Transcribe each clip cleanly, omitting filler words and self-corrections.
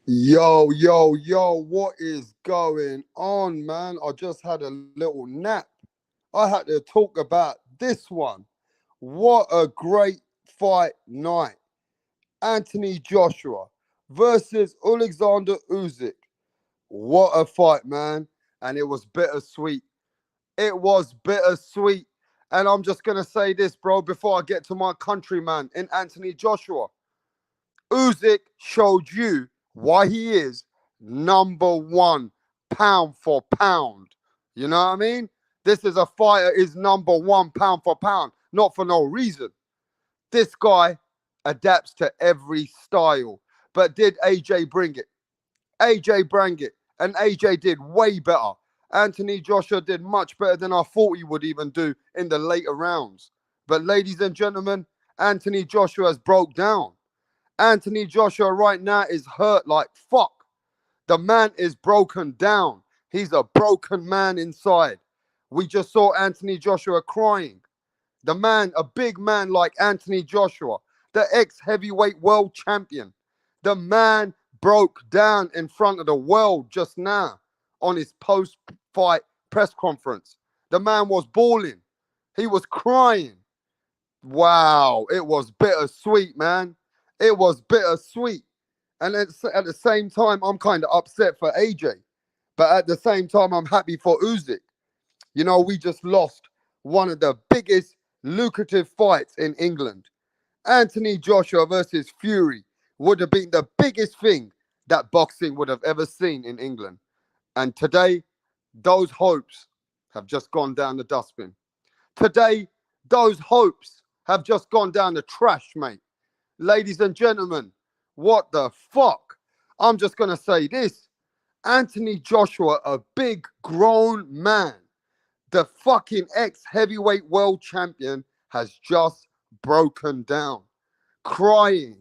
Yo, what is going on, man? I just had a little nap. I had to talk about this one. What a great fight night. Anthony Joshua versus Alexander Usyk. What a fight, man. And it was bittersweet. It was bittersweet. And I'm just going to say this, bro, before I get to my countryman in Anthony Joshua. Usyk showed you why he is number one pound for pound. You know what I mean? This is a fighter is number one pound for pound, not for no reason. This guy adapts to every style. But did AJ bring it? AJ bring it. And AJ did way better. Anthony Joshua did much better than I thought he would even do in the later rounds. But ladies and gentlemen, Anthony Joshua has broke down. Anthony Joshua right now is hurt like fuck. The man is broken down. He's a broken man inside. We just saw Anthony Joshua crying. The man, a big man like Anthony Joshua, the ex-heavyweight world champion. The man broke down in front of the world just now on his post-fight press conference. The man was bawling. He was crying. Wow, it was bittersweet, man. It was bittersweet. And at the same time, I'm kind of upset for AJ. But at the same time, I'm happy for Usyk. You know, we just lost one of the biggest lucrative fights in England. Anthony Joshua versus Fury would have been the biggest thing that boxing would have ever seen in England. And today, those hopes have just gone down the dustbin. Today, those hopes have just gone down the trash, mate. Ladies and gentlemen, what the fuck? I'm just going to say this. Anthony Joshua, a big grown man, the fucking ex-heavyweight world champion, has just broken down. Crying.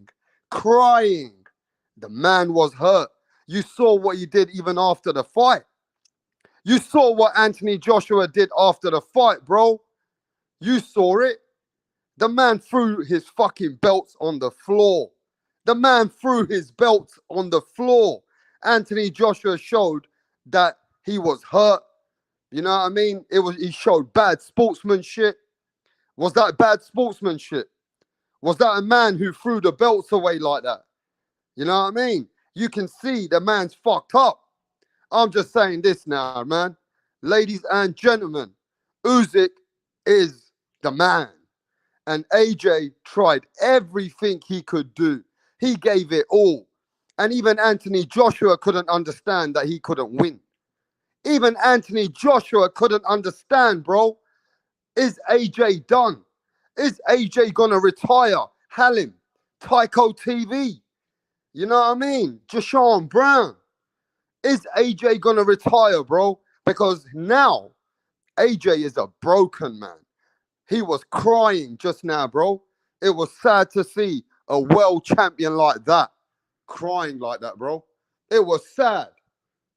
The man was hurt. You saw what he did even after the fight. You saw what Anthony Joshua did after the fight, bro. You saw it. The man threw his fucking belts on the floor. The man threw his belts on the floor. Anthony Joshua showed that he was hurt. You know what I mean? He showed bad sportsmanship. Was that bad sportsmanship? Was that a man who threw the belts away like that? You know what I mean? You can see the man's fucked up. I'm just saying this now, man. Ladies and gentlemen, Usyk is the man. And AJ tried everything he could do. He gave it all. And even Anthony Joshua couldn't understand that he couldn't win. Even Anthony Joshua couldn't understand, bro. Is AJ done? Is AJ going to retire? Halim, Tyco TV. You know what I mean? Jashawn Brown. Is AJ going to retire, bro? Because now AJ is a broken man. He was crying just now, bro. It was sad to see a world champion like that crying like that, bro. It was sad.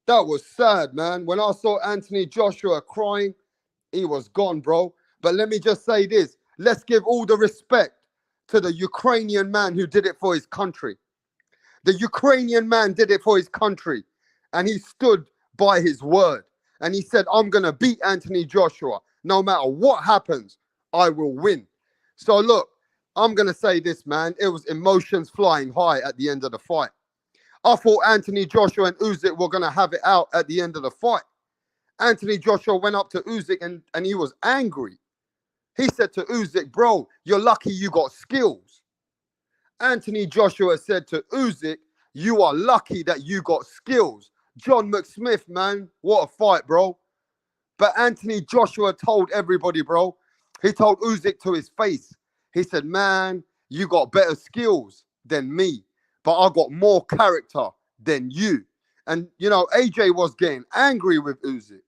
That was sad, man. When I saw Anthony Joshua crying, he was gone, bro. But let me just say this. Let's give all the respect to the Ukrainian man who did it for his country. The Ukrainian man did it for his country. And he stood by his word. And he said, I'm going to beat Anthony Joshua. No matter what happens, I will win. So look, I'm going to say this, man. It was emotions flying high at the end of the fight. I thought Anthony Joshua and Usyk were going to have it out at the end of the fight. Anthony Joshua went up to Usyk and he was angry. He said to Usyk, bro, you're lucky you got skills. Anthony Joshua said to Usyk, you are lucky that you got skills. John McSmith, man, what a fight, bro. But Anthony Joshua told everybody, bro, he told Usyk to his face. He said, man, you got better skills than me, but I got more character than you. And, you know, AJ was getting angry with Usyk.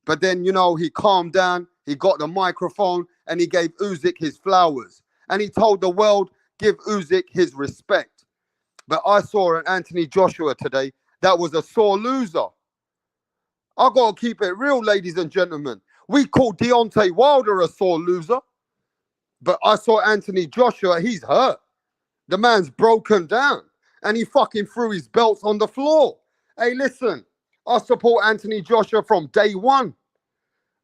But then, you know, he calmed down. He got the microphone and he gave Usyk his flowers. And he told the world, give Usyk his respect. But I saw an Anthony Joshua today that was a sore loser. I got to keep it real, ladies and gentlemen. We called Deontay Wilder a sore loser. But I saw Anthony Joshua, he's hurt. The man's broken down. and he fucking threw his belts on the floor. Hey, listen, I support Anthony Joshua from day one.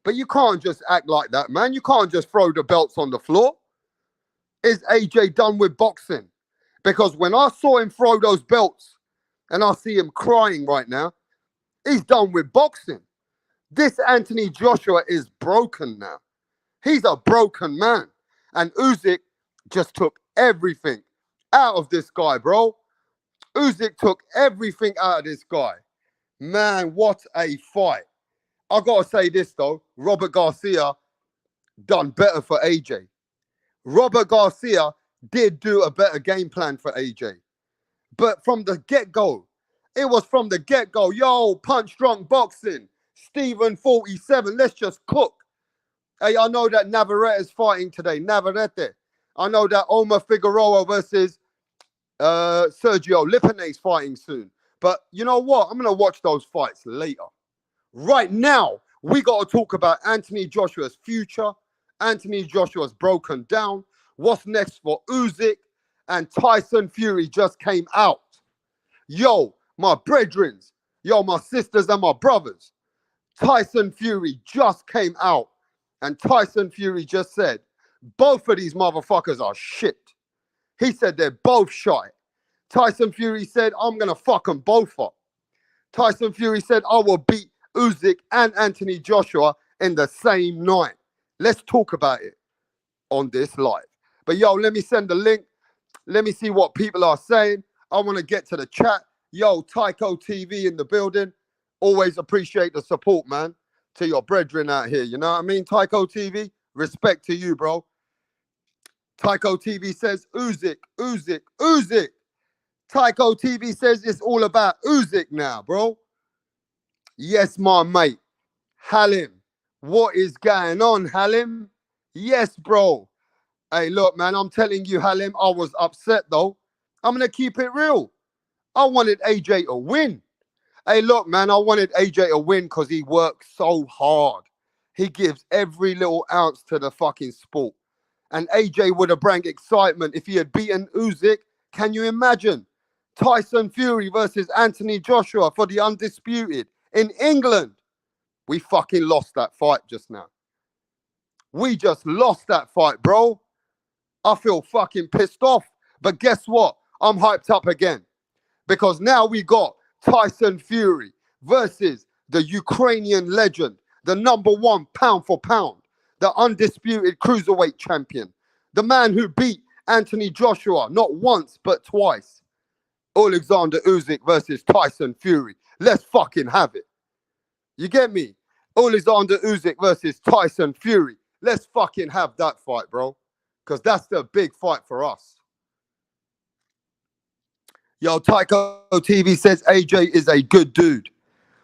But you can't just act like that, man. You can't just throw the belts on the floor. Is AJ done with boxing? Because when I saw him throw those belts, and I see him crying right now, he's done with boxing. This Anthony Joshua is broken now. He's a broken man. And Usyk just took everything out of this guy, bro. Usyk took everything out of this guy. Man, what a fight. I gotta say this though, Robert Garcia done better for AJ. Robert Garcia did do a better game plan for AJ. But from the get-go, it was from the get-go, yo, punch drunk boxing, Stephen 47, let's just cook. Hey, I know that Navarrete is fighting today, Navarrete. I know that Omar Figueroa versus Sergio Lipinay is fighting soon. But you know what? I'm going to watch those fights later. Right now, we got to talk about Anthony Joshua's future. Anthony Joshua's broken down. What's next for Usyk? And Tyson Fury just came out. Yo, my brethrens. Yo, my sisters and my brothers. Tyson Fury just came out. And Tyson Fury just said, both of these motherfuckers are shit. He said they're both shy. Tyson Fury said, I'm going to fuck them both up. Tyson Fury said, I will beat Usyk and Anthony Joshua in the same night. Let's talk about it on this live. But yo, let me send the link. Let me see what people are saying. I want to get to the chat. Yo, Tyco TV in the building. Always appreciate the support, man. To your brethren out here. You know what I mean? Tyco TV, respect to you, bro. Tyco TV says, Usyk, Usyk, Usyk. Tyco TV says it's all about Usyk now, bro. Yes, my mate. Halim. What is going on, Halim? Yes, bro. Hey, look, man, I'm telling you, Halim, I was upset, though. I'm going to keep it real. I wanted AJ to win. Hey, look, man, I wanted AJ to win because he works so hard. He gives every little ounce to the fucking sport. And AJ would have brought excitement if he had beaten Usyk. Can you imagine? Tyson Fury versus Anthony Joshua for the undisputed in England. We fucking lost that fight just now. We just lost that fight, bro. I feel fucking pissed off. But guess what? I'm hyped up again. Because now we got Tyson Fury versus the Ukrainian legend, the #1 pound for pound, the undisputed cruiserweight champion, the man who beat Anthony Joshua not once but twice. Alexander Usyk versus Tyson Fury. Let's fucking have it. You get me? Alexander Usyk versus Tyson Fury. Let's fucking have that fight, bro. Because that's the big fight for us. Yo, Tyco TV says AJ is a good dude.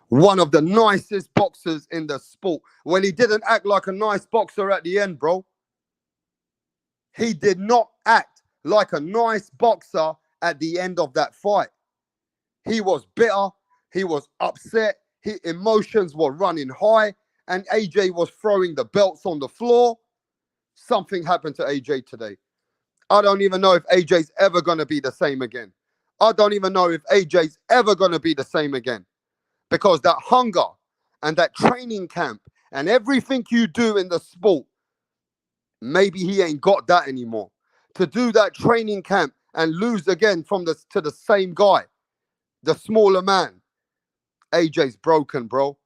One of the nicest boxers in the sport. Well, he didn't act like a nice boxer at the end, bro. He did not act like a nice boxer at the end of that fight. He was bitter. He was upset. His emotions were running high. And AJ was throwing the belts on the floor. Something happened to AJ today. I don't even know if AJ's ever going to be the same again. I don't even know if AJ's ever going to be the same again. Because that hunger and that training camp and everything you do in the sport, maybe he ain't got that anymore. To do that training camp and lose again to the same guy, the smaller man. AJ's broken, bro.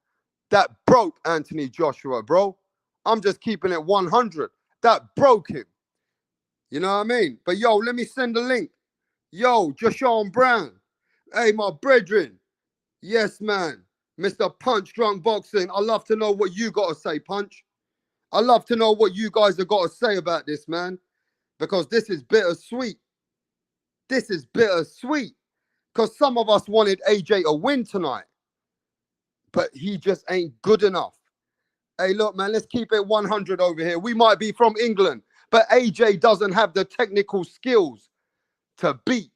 That broke Anthony Joshua, bro. I'm just keeping it 100. That broke him. You know what I mean? But yo, let me send the link. Yo, Joshawn Brown. Hey, my brethren. Yes, man. Mr. Punch Drunk Boxing. I love to know what you got to say, Punch. I love to know what you guys have got to say about this, man. Because this is bittersweet. This is bittersweet. Because some of us wanted AJ to win tonight. But he just ain't good enough. Hey, look, man, let's keep it 100 over here. We might be from England, but AJ doesn't have the technical skills to beat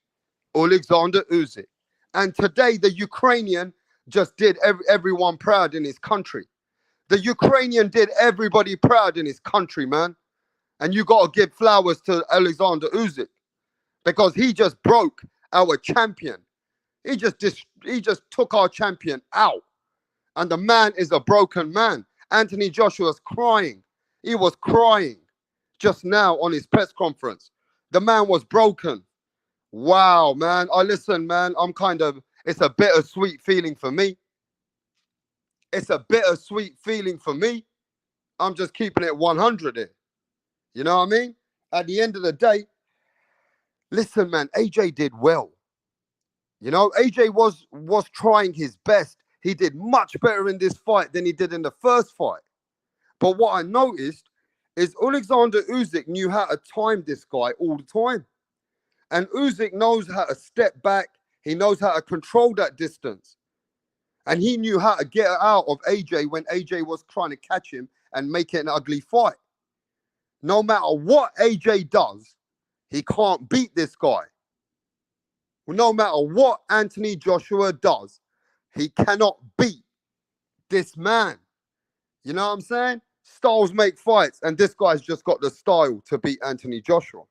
Alexander Usyk. And today, the Ukrainian just did everyone proud in his country. The Ukrainian did everybody proud in his country, man. And you got to give flowers to Alexander Usyk because he just broke our champion. He just took our champion out. And the man is a broken man. Anthony Joshua's crying. He was crying just now on his press conference. The man was broken. Wow, man. Listen, man, it's a bittersweet feeling for me. It's a bittersweet feeling for me. I'm just keeping it 100 here. You know what I mean? At the end of the day, listen, man, AJ did well. You know, AJ was trying his best. He did much better in this fight than he did in the first fight. But what I noticed is Alexander Usyk knew how to time this guy all the time. And Usyk knows how to step back. He knows how to control that distance. And he knew how to get out of AJ when AJ was trying to catch him and make it an ugly fight. No matter what AJ does, he can't beat this guy. No matter what Anthony Joshua does, he cannot beat this man. You know what I'm saying? Styles make fights, and this guy's just got the style to beat Anthony Joshua.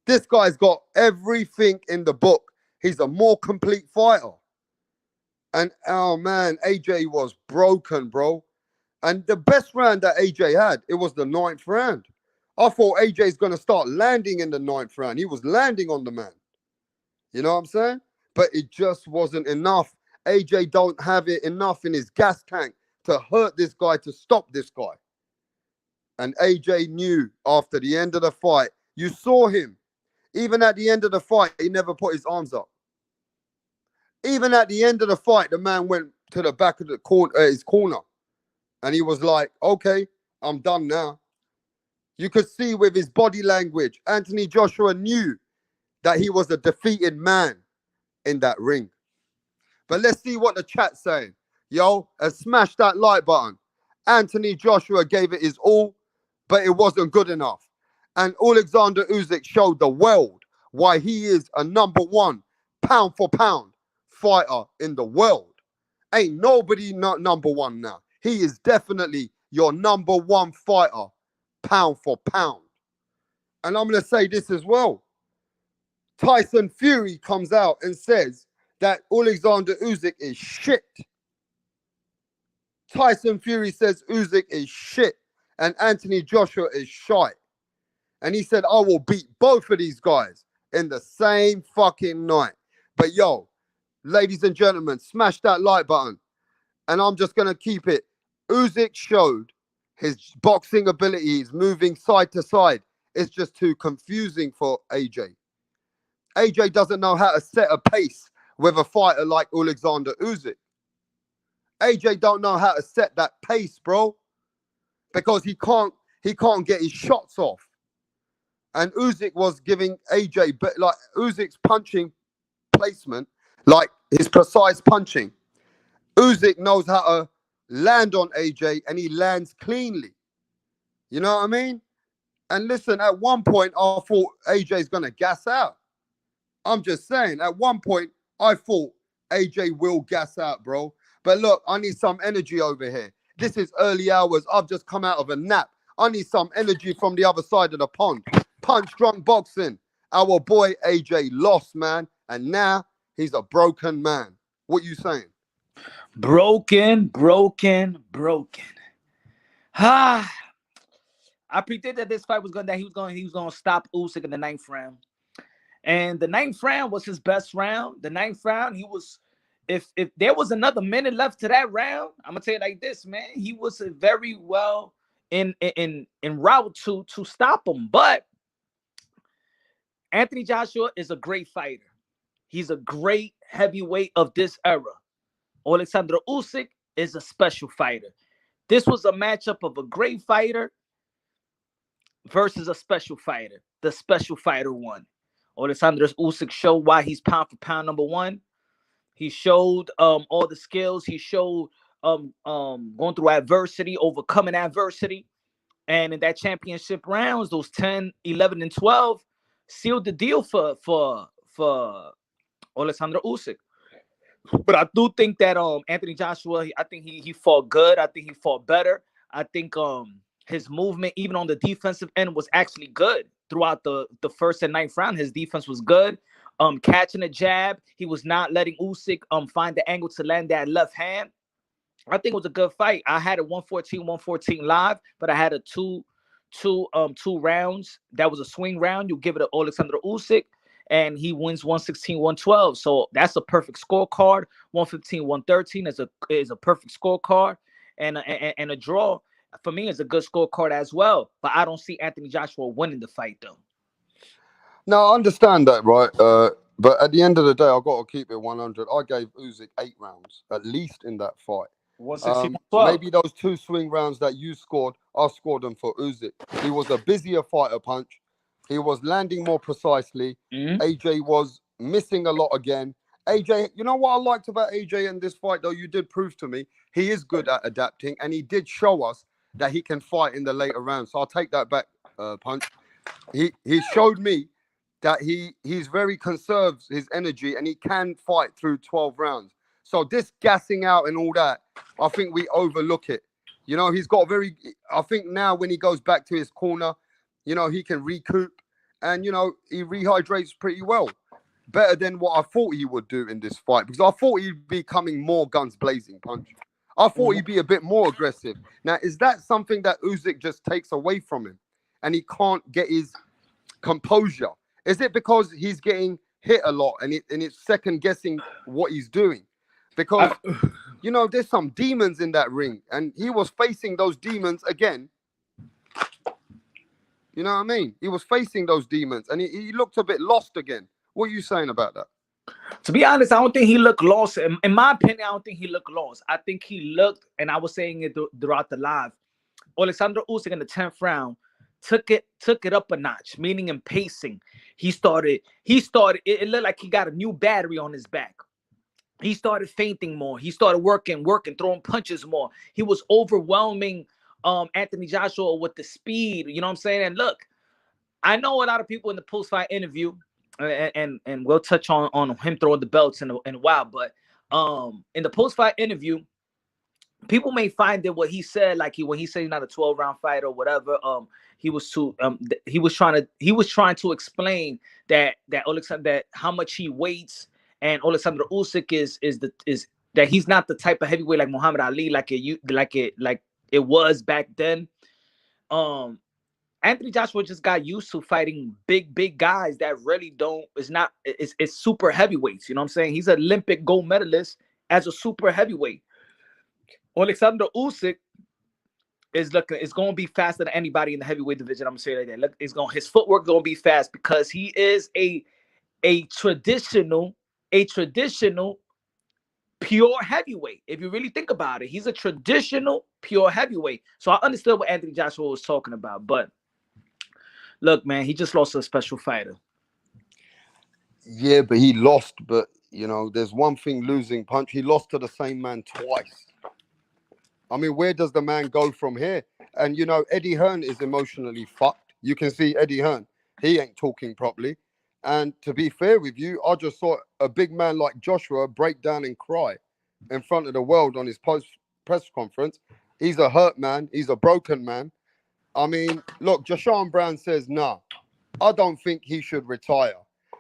This guy's got everything in the book. He's a more complete fighter. And, oh, man, AJ was broken, bro. And the best round that AJ had, it was the 9th round. I thought AJ's going to start landing in the 9th round. He was landing on the man. You know what I'm saying? But it just wasn't enough. AJ don't have it enough in his gas tank to hurt this guy, to stop this guy. And AJ knew after the end of the fight, you saw him. Even at the end of the fight, he never put his arms up. Even at the end of the fight, the man went to the back of the corner, his corner. And he was like, okay, I'm done now. You could see with his body language, Anthony Joshua knew that he was a defeated man in that ring. But let's see what the chat's saying. Yo, smash that like button. Anthony Joshua gave it his all, but it wasn't good enough. And Alexander Usyk showed the world why he is a #1 pound for pound fighter in the world. Ain't nobody not #1 now. He is definitely your #1 fighter, pound for pound. And I'm going to say this as well. Tyson Fury comes out and says that Alexander Usyk is shit. Tyson Fury says Usyk is shit and Anthony Joshua is shite. And he said, I will beat both of these guys in the same fucking night. But yo, ladies and gentlemen, smash that like button. And I'm just going to keep it. Usyk showed his boxing abilities moving side to side. It's just too confusing for AJ. AJ doesn't know how to set a pace with a fighter like Alexander Usyk. AJ don't know how to set that pace, bro, because he can't get his shots off. And Usyk was giving AJ, but like Usyk's punching placement, like his precise punching. Usyk knows how to land on AJ, and he lands cleanly. You know what I mean? And listen, at one point, I thought AJ's going to gas out. I'm just saying, at one point, I thought AJ will gas out, bro. But look, I need some energy over here. This is early hours. I've just come out of a nap. I need some energy from the other side of the pond. Punch drunk boxing. Our boy AJ lost, man. And now he's a broken man. What you saying? Broken. Ah, I predicted that this fight was going, that he was going to stop Usyk in the 9th round. And the 9th round was his best round. The 9th round, he was, if there was another minute left to that round, I'm gonna tell you like this, man. He was very well in route to stop him. But Anthony Joshua is a great fighter. He's a great heavyweight of this era. Alexander Usyk is a special fighter. This was a matchup of a great fighter versus a special fighter. The special fighter won. Alexander Usyk showed why he's pound for pound #1. He showed all the skills. He showed going through adversity, overcoming adversity. And in that championship rounds, those 10, 11, and 12 sealed the deal for Alexander Usyk. But I do think that Anthony Joshua, I think he fought good. I think he fought better. I think his movement, even on the defensive end, was actually good throughout the 1st and 9th round. His defense was good. catching a jab. He was not letting Usyk find the angle to land that left hand. I think it was a good fight. I had a 114 live, but I had a two rounds. That was a swing round. You give it to Alexander Usyk, and he wins 116-112. So that's a perfect scorecard. 115-113 is a perfect scorecard, and a draw for me is a good scorecard as well. But I don't see Anthony Joshua winning the fight though. Now I understand that, right? But at the end of the day, I've got to keep it 100. I gave Usyk 8 rounds at least in that fight. 116-112. Maybe those 2 swing rounds that you scored, I scored them for Usyk. He was a busier fighter, Punch. He was landing more precisely. AJ was missing a lot again. AJ, you know what I liked about AJ in this fight, though? You did prove to me he is good at adapting, and he did show us that he can fight in the later rounds. So I'll take that back, Punch. He showed me that he's very conserves his energy, and he can fight through 12 rounds. So this gassing out and all that, I think we overlook it. You know, he's got I think now when he goes back to his corner, you know, he can recoup, and, you know, he rehydrates pretty well. Better than what I thought he would do in this fight, because I thought he'd be coming more guns blazing, Punch. I thought he'd be a bit more aggressive. Now, is that something that Usyk just takes away from him and he can't get his composure? Is it because he's getting hit a lot and it's second guessing what he's doing? Because, you know, there's some demons in that ring, and he was facing those demons again. You know what I mean? He was facing those demons, and he looked a bit lost again. What are you saying about that? To be honest, I don't think he looked lost. In my opinion, I don't think he looked lost. I think he looked, and I was saying it throughout the live, Alexander Usyk in the 10th round took it up a notch, meaning in pacing. He started, it looked like he got a new battery on his back. He started feinting more. He started working, throwing punches more. He was overwhelming Anthony Joshua with the speed. You know what I'm saying? And look, I know a lot of people in the post-fight interview, and we'll touch on him throwing the belts in a while, but in the post-fight interview, people may find that what he said, like when he said he's not a 12-round fight or whatever, he was trying to explain that Alexander, that how much he weights, and Alexander Usyk is that he's not the type of heavyweight like Muhammad Ali, like it was back then. Anthony Joshua just got used to fighting big guys that really it's super heavyweights. You know what I'm saying? He's an Olympic gold medalist as a super heavyweight. Alexander Usyk is going to be faster than anybody in the heavyweight division. I'm gonna say that. Look, his footwork going to be fast because he is a traditional pure heavyweight. If you really think about it, he's a traditional pure heavyweight. So I understood what Anthony Joshua was talking about, but look, man, he just lost to a special fighter. Yeah, but he lost. But, you know, there's one thing losing, Punch. He lost to the same man twice. I mean, where does the man go from here? And, you know, Eddie Hearn is emotionally fucked. You can see Eddie Hearn. He ain't talking properly. And to be fair with you, I just saw a big man like Joshua break down and cry in front of the world on his post-press conference. He's a hurt man. He's a broken man. I mean, look, Jashawn Brown says, nah, I don't think he should retire.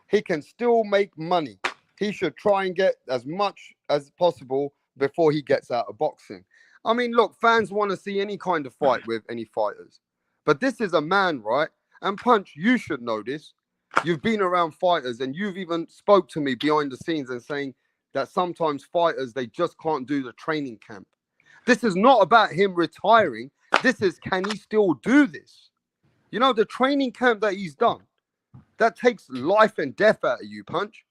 He can still make money. He should try and get as much as possible before he gets out of boxing. I mean, look, fans want to see any kind of fight with any fighters. But this is a man, right? And Punch, you should know this. You've been around fighters, and you've even spoke to me behind the scenes and saying that sometimes fighters, they just can't do the training camp. This is not about him retiring. This is, can he still do this? You know, the training camp that he's done, that takes life and death out of you, Punch.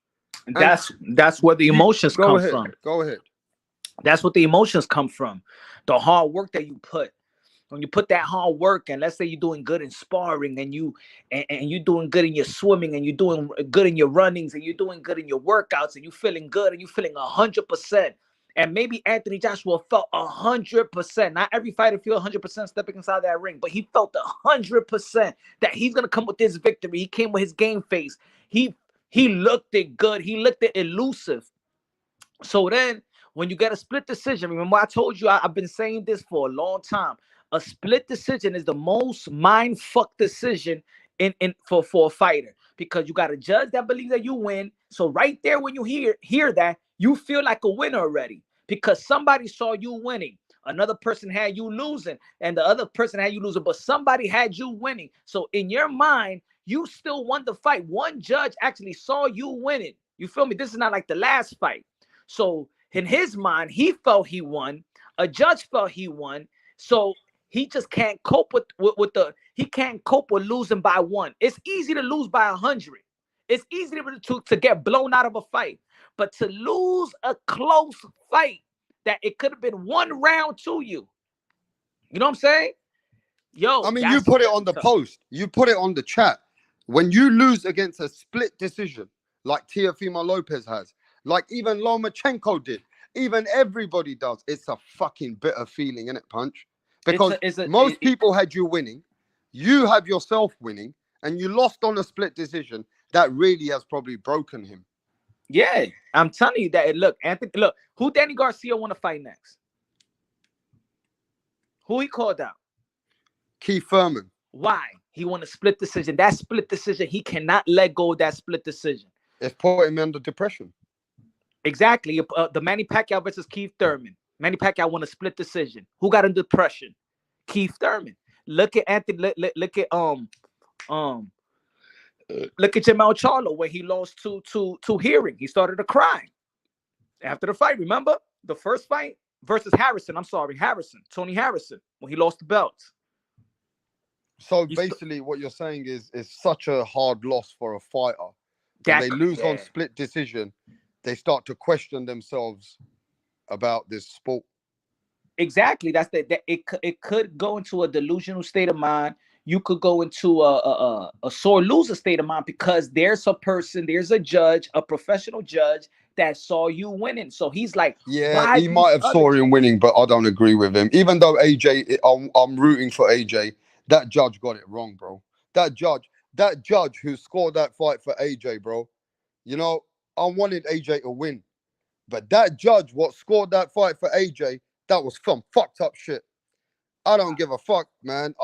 And that's where the emotions come from. Go ahead. That's what the emotions come from. The hard work that you put. When you put that hard work, and let's say you're doing good in sparring, and you're doing good in your swimming, and you're doing good in your runnings, and you're doing good in your workouts, and you're feeling good, and you're feeling 100%. And maybe Anthony Joshua felt 100%. Not every fighter feels 100% stepping inside that ring, but he felt 100% that he's gonna come with this victory. He came with his game face. He looked it good. He looked it elusive. So then, when you get a split decision, remember I told you I've been saying this for a long time. A split decision is the most mind fuck decision for a fighter, because you got a judge that believes that you win. So right there, when you hear that, you feel like a winner already because somebody saw you winning. Another person had you losing, and the other person had you losing, but somebody had you winning. So in your mind, you still won the fight. One judge actually saw you winning. You feel me? This is not like the last fight. So in his mind, he felt he won. A judge felt he won. So he just can't cope with the he can't cope with losing by one. It's easy to lose by 100. It's easy to get blown out of a fight, but to lose a close fight that it could have been one round to you. You know what I'm saying? Yo, I mean, you that's put it very on the tough. post. You put it on the chat. When you lose against a split decision, like Teofimo Lopez has, like even Lomachenko did, even everybody does, it's a fucking bitter feeling, isn't it, Punch? Because most people had you winning, you had yourself winning, and you lost on a split decision. That really has probably broken him. Yeah, I'm telling you that. Look, Anthony, look, who Danny Garcia want to fight next? Who he called out? Keith Thurman. Why? He won a split decision. That split decision, he cannot let go of that split decision. It's put him under depression. Exactly. The Manny Pacquiao versus Keith Thurman. Manny Pacquiao won a split decision. Who got in depression? Keith Thurman. Look at Anthony. Look at Jamal Charlo when he lost to Hearing. He started to cry after the fight. Remember the first fight versus Harrison? I'm sorry, Tony Harrison, when he lost the belts. So basically, what you're saying is such a hard loss for a fighter. When they lose on split decision, they start to question themselves about this sport. Exactly. That's that. It could go into a delusional state of mind. You could go into a sore loser state of mind because there's a judge, a professional judge that saw you winning. So he's like, yeah, he might have saw him winning, but I don't agree with him. Even though AJ, I'm rooting for AJ. That judge got it wrong, bro. That judge who scored that fight for AJ, bro. You know, I wanted AJ to win, but that judge, what scored that fight for AJ, that was some fucked up shit. I don't give a fuck, man.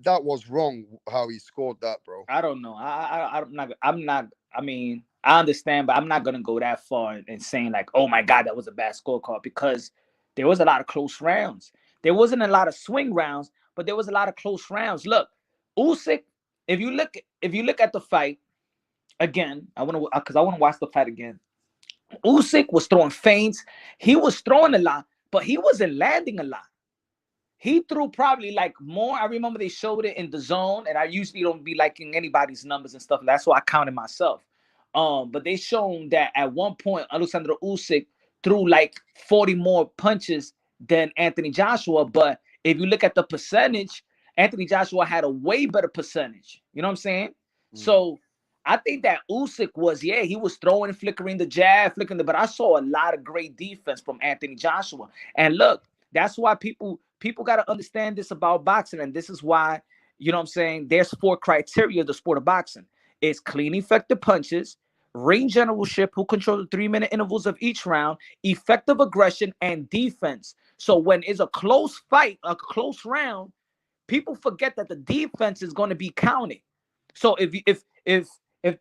That was wrong how he scored that, bro. I don't know. I'm not. I mean, I understand, but I'm not gonna go that far and saying like, oh my god, that was a bad scorecard because there was a lot of close rounds. There wasn't a lot of swing rounds, but there was a lot of close rounds. Look, Usyk. If you look at the fight again, I want to watch the fight again. Usyk was throwing feints. He was throwing a lot, but he wasn't landing a lot. He threw probably like more. I remember they showed it in the zone, and I usually don't be liking anybody's numbers and stuff. That's why I counted myself. But they shown that at one point, Alexander Usyk threw like 40 more punches than Anthony Joshua. But if you look at the percentage, Anthony Joshua had a way better percentage. You know what I'm saying? So I think that Usyk was, he was throwing, flickering the jab, but I saw a lot of great defense from Anthony Joshua. And look, that's why people got to understand this about boxing. And this is why, you know what I'm saying, there's 4 criteria of the sport of boxing. It's clean, effective punches, ring generalship, who controls the 3-minute intervals of each round, effective aggression, and defense. So when it's a close fight, a close round, people forget that the defense is going to be counted. So if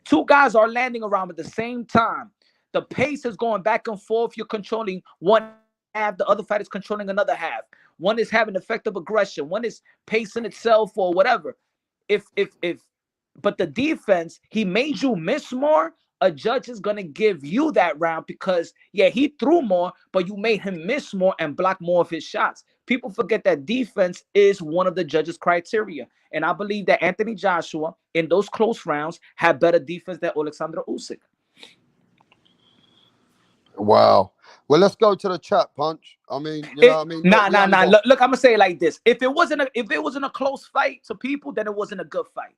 2 guys are landing around at the same time, the pace is going back and forth. You're controlling one half, the other fighter is controlling another half. One is having effective aggression, one is pacing itself or whatever. But the defense, he made you miss more. A judge is gonna give you that round because he threw more, but you made him miss more and block more of his shots. People forget that defense is one of the judges' criteria, and I believe that Anthony Joshua in those close rounds had better defense than Alexander Usyk. Wow. Well, let's go to the chat, Punch. I mean, you know what I mean? Nah. Look, I'm gonna say it like this: if it wasn't a close fight to people, then it wasn't a good fight.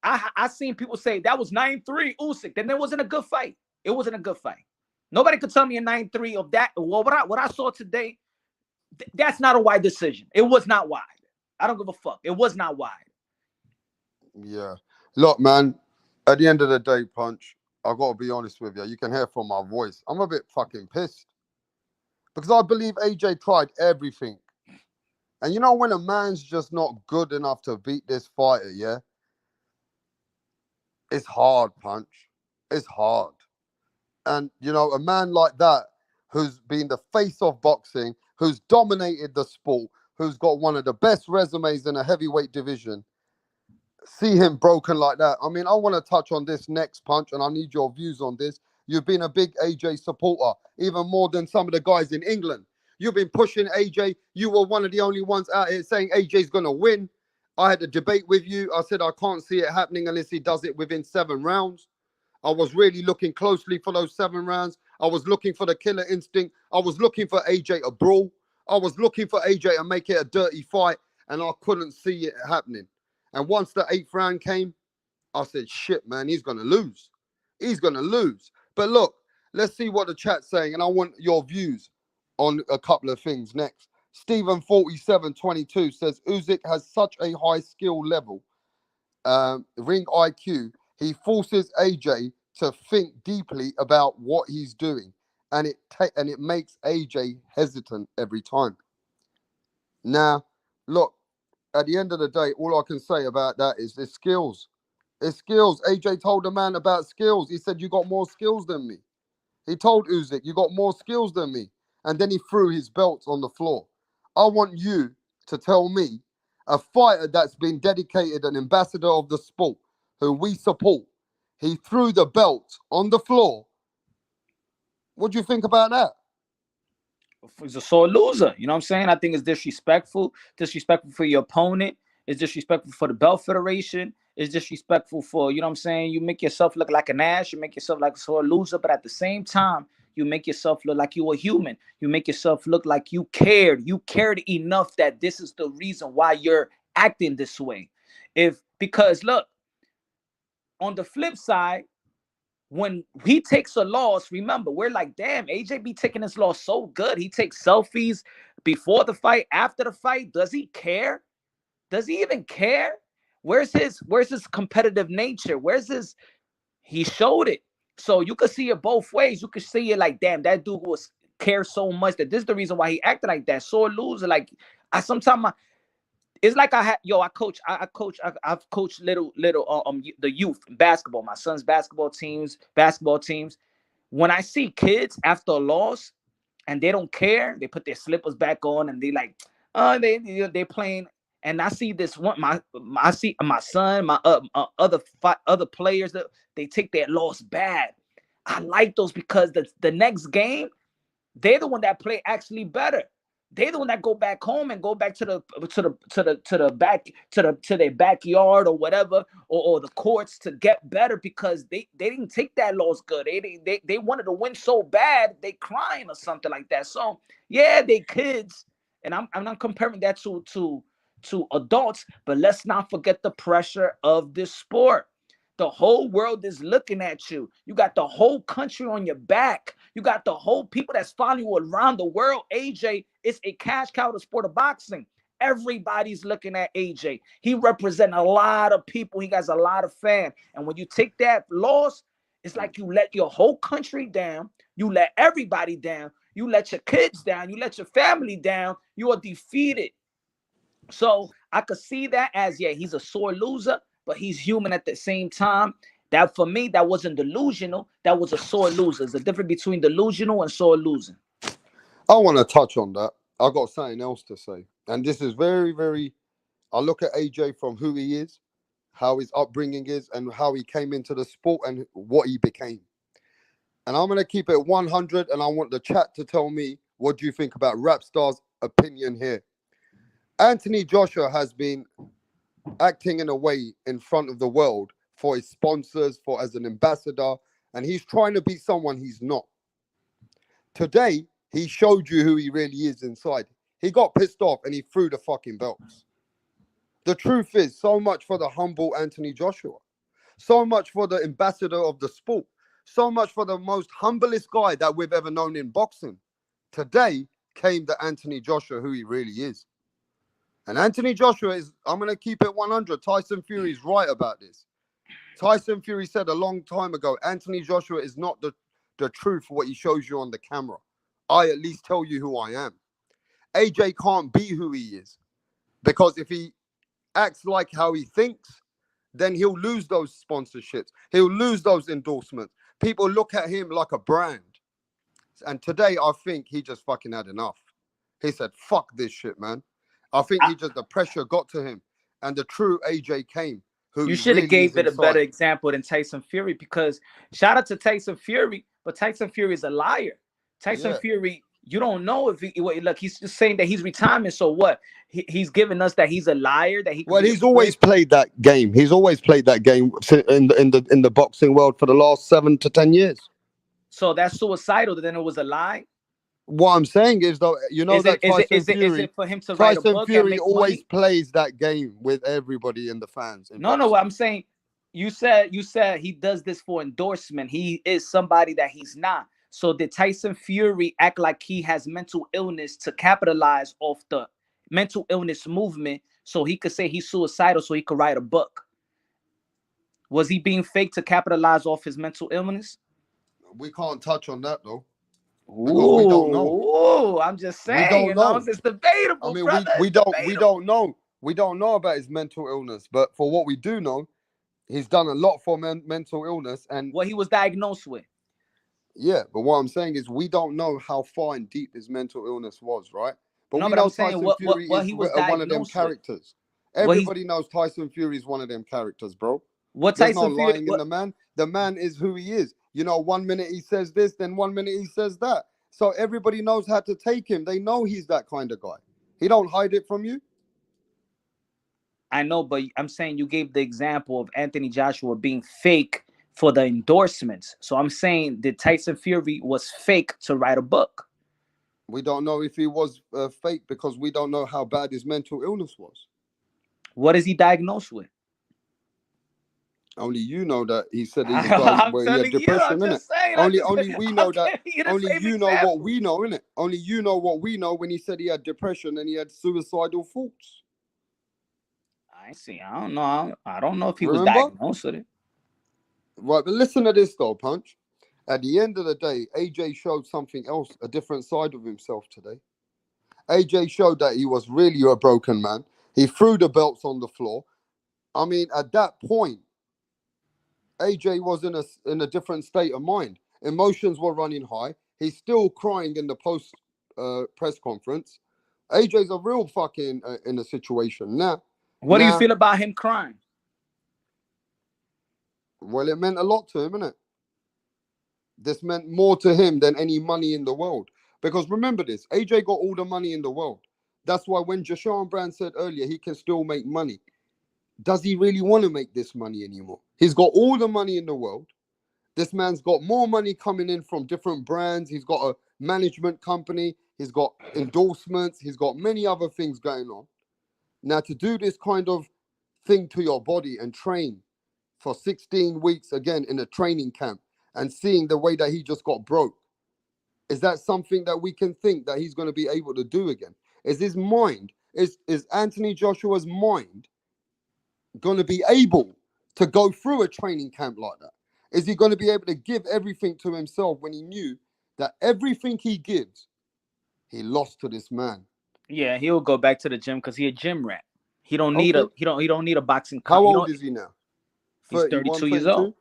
I seen people say that was 9-3 Usyk, then it wasn't a good fight. It wasn't a good fight. Nobody could tell me a 9-3 of that. Well, what I saw today, that's not a wide decision. It was not wide. I don't give a fuck. It was not wide. Yeah. Look, man, at the end of the day, Punch, I got to be honest with you. You can hear from my voice. I'm a bit fucking pissed. Because I believe AJ tried everything. And you know when a man's just not good enough to beat this fighter, It's hard, Punch. It's hard. And, you know, a man like that, who's been the face of boxing, who's dominated the sport, who's got one of the best resumes in a heavyweight division, see him broken like that. I mean, I want to touch on this next, Punch, and I need your views on this. You've been a big AJ supporter, even more than some of the guys in England. You've been pushing AJ. You were one of the only ones out here saying AJ's going to win. I had a debate with you. I said I can't see it happening unless he does it within 7 rounds. I was really looking closely for those 7 rounds. I was looking for the killer instinct. I was looking for AJ to brawl. I was looking for AJ to make it a dirty fight, and I couldn't see it happening. And once the 8th round came, I said, shit, man, he's going to lose. He's going to lose. But look, let's see what the chat's saying, and I want your views on a couple of things next. Stephen4722 says, Usyk has such a high skill level, ring IQ, he forces AJ to think deeply about what he's doing, and it makes AJ hesitant every time. Now, look, at the end of the day, all I can say about that is it's skills. It's skills. AJ told the man about skills. He said, you got more skills than me. He told Usyk, you got more skills than me. And then he threw his belt on the floor. I want you to tell me, a fighter that's been dedicated, an ambassador of the sport, who we support, he threw the belt on the floor. What do you think about that? He's a sore loser. You know what I'm saying? I think it's disrespectful. Disrespectful for your opponent. It's disrespectful for the belt federation. It's disrespectful for, you know what I'm saying? You make yourself look like an ass. You make yourself like a sore loser. But at the same time, you make yourself look like you a human. You make yourself look like you cared. You cared enough that this is the reason why you're acting this way. Because look, on the flip side, when he takes a loss, remember, we're like, damn, AJ be taking this loss so good. He takes selfies before the fight, after the fight. Does he care? Does he even care? Where's his competitive nature? He showed it. So you could see it both ways. You could see it like, damn, that dude was cares so much that this is the reason why he acted like that. Sore loser. Like, it's like I've coached little the youth basketball, my son's basketball teams. When I see kids after a loss and they don't care, they put their slippers back on and they like, they playing. And I see this one, I see my son, my other players that they take their loss bad. I like those because the next game, they're the one that play actually better. They're the one that go back home and go back to their backyard or whatever, or the courts to get better because they didn't take that loss good. They wanted to win so bad they crying or something like that. So yeah, they kids, and I'm not comparing that to adults, but let's not forget the pressure of this sport. The whole world is looking at you. You got the whole country on your back. You got the whole people that's following you around the world. AJ is a cash cow to the sport of boxing. Everybody's looking at AJ. He represents a lot of people. He has a lot of fans. And when you take that loss, it's like you let your whole country down. You let everybody down. You let your kids down. You let your family down. You are defeated. So I could see that as, yeah, he's a sore loser, but he's human at the same time. That for me, that wasn't delusional. That was a sore loser. There's a difference between delusional and sore losing. I want to touch on that. I got something else to say. And this is very, very, I look at AJ from who he is, how his upbringing is, and how he came into the sport and what he became. And I'm going to keep it 100, and I want the chat to tell me, what do you think about Rapstar's opinion here? Anthony Joshua has been acting in a way in front of the world for his sponsors, for as an ambassador, and he's trying to be someone he's not. Today, he showed you who he really is inside. He got pissed off and he threw the fucking belts. The truth is, so much for the humble Anthony Joshua. So much for the ambassador of the sport. So much for the most humblest guy that we've ever known in boxing. Today came the Anthony Joshua who he really is. And Anthony Joshua is, I'm going to keep it 100. Tyson Fury's right about this. Tyson Fury said a long time ago, Anthony Joshua is not the truth for what he shows you on the camera. I at least tell you who I am. AJ can't be who he is. Because if he acts like how he thinks, then he'll lose those sponsorships. He'll lose those endorsements. People look at him like a brand. And today, I think he just fucking had enough. He said, fuck this shit, man. I think the pressure got to him. And the true AJ came, who You he should have really is gave it a better inside. example than Tyson Fury, because shout out to Tyson Fury, but Tyson Fury is a liar. Tyson Fury, you don't know if look, he's just saying that he's retirement. So what? He's giving us that he's a liar, that he could Well, be he's always played that game. He's always played that game in the boxing world for the last 7 to 10 years. So that's suicidal. Then it was a lie. What I'm saying is, though, you know that Is it for him to write a book and make always money? plays that game with everybody and the fans. No. What I'm saying, you said he does this for endorsement. He is somebody that he's not. So did Tyson Fury act like he has mental illness to capitalize off the mental illness movement, so he could say he's suicidal, so he could write a book? Was he being fake to capitalize off his mental illness? We can't touch on that though. Because we don't know. Ooh, I'm just saying. We don't know. It's debatable. I mean, brother. we don't know. We don't know about his mental illness, but for what we do know, he's done a lot for mental illness and what he was diagnosed with. Yeah, but what I'm saying is we don't know how far and deep his mental illness was, right? But no, we but know I'm saying Tyson what Fury he is was one of them characters. With. Everybody knows Tyson Fury is one of them characters, bro. What There's Tyson no Fury? lying in the man. The man is who he is. You know, 1 minute he says this, then 1 minute he says that. So everybody knows how to take him. They know he's that kind of guy. He don't hide it from you. I know, but I'm saying you gave the example of Anthony Joshua being fake for the endorsements. So I'm saying that Tyson Fury was fake to write a book. We don't know if he was fake because we don't know how bad his mental illness was. What is he diagnosed with? Only you know that he said he was where he had depression, innit? Only we know that. Only you know what we know, innit? Only you know what we know when he said he had depression and he had suicidal thoughts. I see. I don't know. I don't know if he was diagnosed with it. Right, but listen to this though, Punch. At the end of the day, AJ showed something else, a different side of himself today. AJ showed that he was really a broken man. He threw the belts on the floor. I mean, at that point, AJ was in a different state of mind. Emotions were running high. He's still crying in the post press conference. AJ's a real fucking in a situation now. What do you feel about him crying? Well, it meant a lot to him, innit? This meant more to him than any money in the world. Because remember this, AJ got all the money in the world. That's why when Jashawn Brand said earlier he can still make money, does he really want to make this money anymore? He's got all the money in the world. This man's got more money coming in from different brands. He's got a management company. He's got endorsements. He's got many other things going on. Now, to do this kind of thing to your body and train for 16 weeks again in a training camp and seeing the way that he just got broke, is that something that we can think that he's going to be able to do again? Is his mind, is Anthony Joshua's mind going to be able to go through a training camp like that? Is he going to be able to give everything to himself when he knew that everything he gives, he lost to this man? Yeah, he'll go back to the gym because he's a gym rat. He don't need he don't need a boxing. How old is he now? He's 32 years old.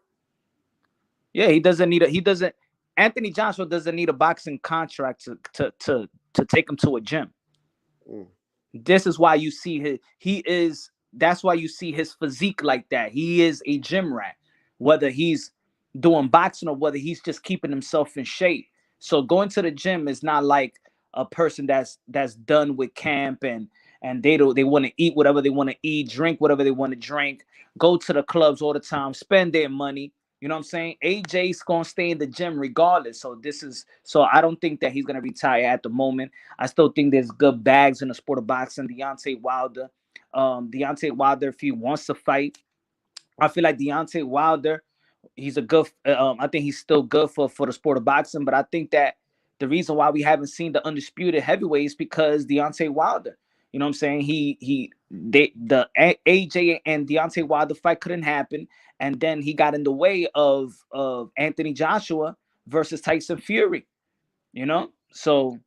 Yeah, he doesn't. Anthony Joshua doesn't need a boxing contract to take him to a gym. This is why you see that's why you see his physique like that. He is a gym rat, whether he's doing boxing or whether he's just keeping himself in shape. So going to the gym is not like a person that's done with camp and they want to eat whatever they want to eat, drink whatever they want to drink, go to the clubs all the time, spend their money. You know what I'm saying? AJ's gonna stay in the gym regardless. So I don't think that he's gonna retire at the moment. I still think there's good bags in the sport of boxing. Deontay Wilder, if he wants to fight, I feel like Deontay Wilder, he's a good. I think he's still good for the sport of boxing. But I think that the reason why we haven't seen the undisputed heavyweight is because Deontay Wilder. You know what I'm saying? The AJ and Deontay Wilder fight couldn't happen, and then he got in the way of Anthony Joshua versus Tyson Fury. You know, so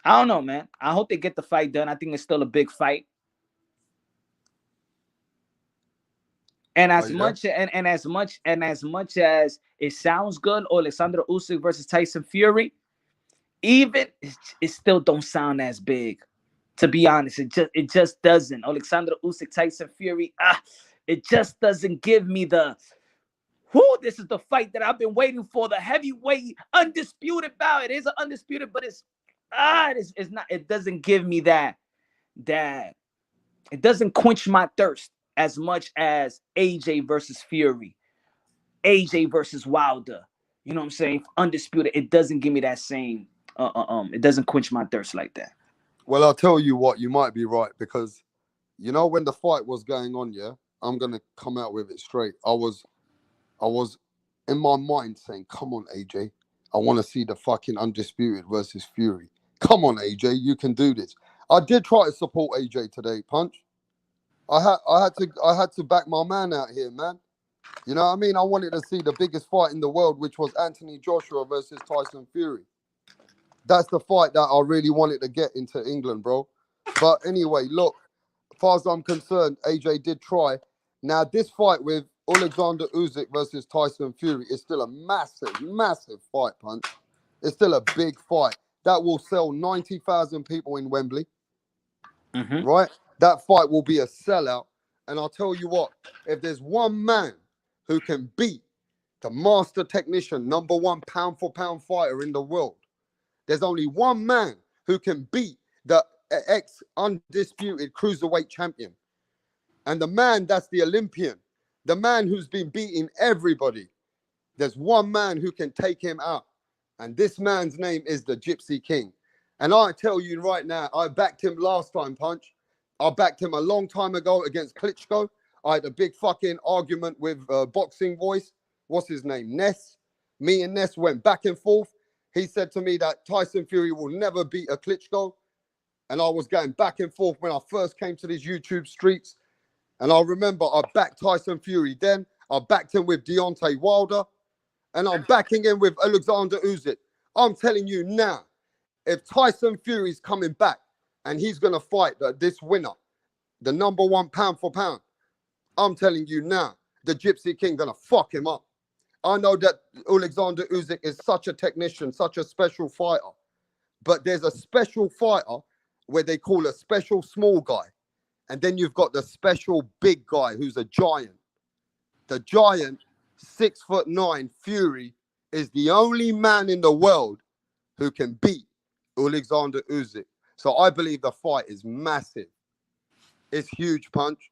I don't know, man. I hope they get the fight done. I think it's still a big fight. And Are as you there? much as it sounds good, Alexander Usyk versus Tyson Fury, even it still don't sound as big. To be honest, it just doesn't. Alexander Usyk, Tyson Fury, it just doesn't give me the whoo. This is the fight that I've been waiting for. The heavyweight undisputed bout. It is an undisputed, but it's not. It doesn't give me that. It doesn't quench my thirst as much as AJ versus Fury, AJ versus Wilder. You know what I'm saying? Undisputed. It doesn't give me that same. It doesn't quench my thirst like that. Well, I'll tell you what, you might be right because you know when the fight was going on, yeah, I'm gonna come out with it straight. I was in my mind saying, "Come on, AJ, I want to see the fucking undisputed versus Fury. Come on, AJ, you can do this." I did try to support AJ today, Punch. I had to back my man out here, man. You know what I mean? I wanted to see the biggest fight in the world, which was Anthony Joshua versus Tyson Fury. That's the fight that I really wanted to get into England, bro. But anyway, look, as far as I'm concerned, AJ did try. Now, this fight with Alexander Usyk versus Tyson Fury is still a massive, massive fight, Punch. It's still a big fight. That will sell 90,000 people in Wembley, Mm-hmm. right? That fight will be a sellout. And I'll tell you what, if there's one man who can beat the master technician, number one pound for pound fighter in the world, there's only one man who can beat the ex-undisputed cruiserweight champion. And the man that's the Olympian, the man who's been beating everybody. There's one man who can take him out. And this man's name is the Gypsy King. And I tell you right now, I backed him last time, Punch. I backed him a long time ago against Klitschko. I had a big fucking argument with Boxing Voice. What's his name? Ness. Me and Ness went back and forth. He said to me that Tyson Fury will never beat a Klitschko. And I was going back and forth when I first came to these YouTube streets. And I remember I backed Tyson Fury then. I backed him with Deontay Wilder. And I'm backing him with Alexander Usyk. I'm telling you now, if Tyson Fury's coming back and he's going to fight this winner, the number one pound for pound, I'm telling you now, the Gypsy King going to fuck him up. I know that Alexander Usyk is such a technician, such a special fighter. But there's a special fighter where they call a special small guy. And then you've got the special big guy who's a giant. The giant, 6'9" Fury is the only man in the world who can beat Alexander Usyk. So I believe the fight is massive. It's huge, Punch.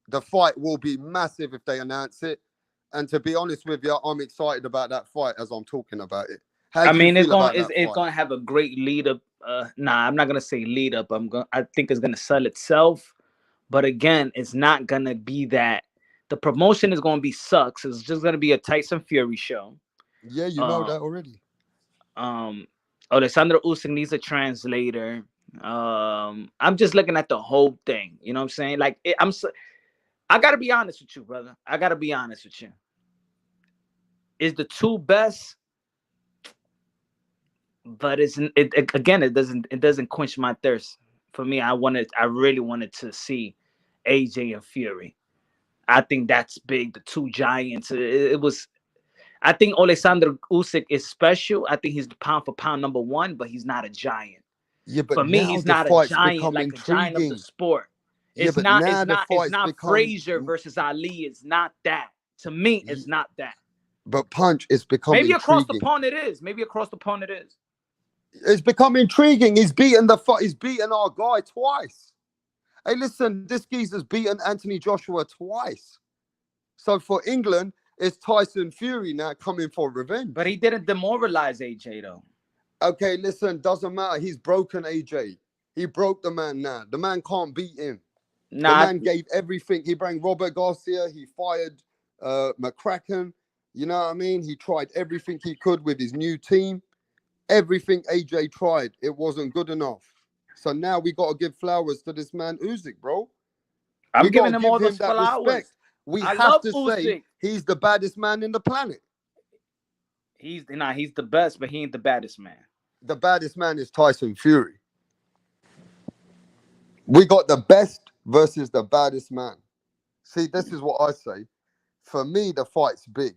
The fight will be massive if they announce it. And to be honest with you, I'm excited about that fight as I'm talking about it. How I do you mean, feel about that it's fight? gonna have a great lead up. I'm not gonna say lead up. I think it's gonna sell itself. But again, it's not gonna be that. The promotion is gonna be sucks. It's just gonna be a Tyson Fury show. Yeah, you know Uh, that already. um, Alexander Usyk needs a translator. I'm just looking at the whole thing. You know what I'm saying? Like, I gotta be honest with you, brother. I gotta be honest with you. Is the two best, but again, it doesn't quench my thirst. For me, I really wanted to see AJ and Fury. I think that's big. The two giants. It was. I think Alexander Usyk is special. I think he's the pound for pound number one, but he's not a giant. Yeah, but For me, now he's the not a fights giant become like a giant of the intriguing. sport. Yeah, It's but not. It's now the not. It's fights not become. Frazier versus Ali. It's not that. To me, it's not that. But Punch, it's become Maybe across the intriguing. pond it is. Maybe across the pond it is. It's become intriguing. He's beaten the fight. He's beaten our guy twice. Hey, listen, this geezer's beaten Anthony Joshua twice. So for England, it's Tyson Fury now coming for revenge. But he didn't demoralize AJ though. Okay, listen, doesn't matter. He's broken AJ. He broke the man now. The man can't beat him. The Nah, man gave everything. He brought Robert Garcia. He fired McCracken. You know what I mean? He tried everything he could with his new team. Everything AJ tried, it wasn't good enough. So now we got to give flowers to this man Usyk, bro. I'm We got giving to him give all the him that respect. flowers. We I have love to say Usyk. he's the baddest man in the planet. He's the best, but he ain't the baddest man. The baddest man is Tyson Fury. We got the best versus the baddest man. See, this is what I say. For me, the fight's big.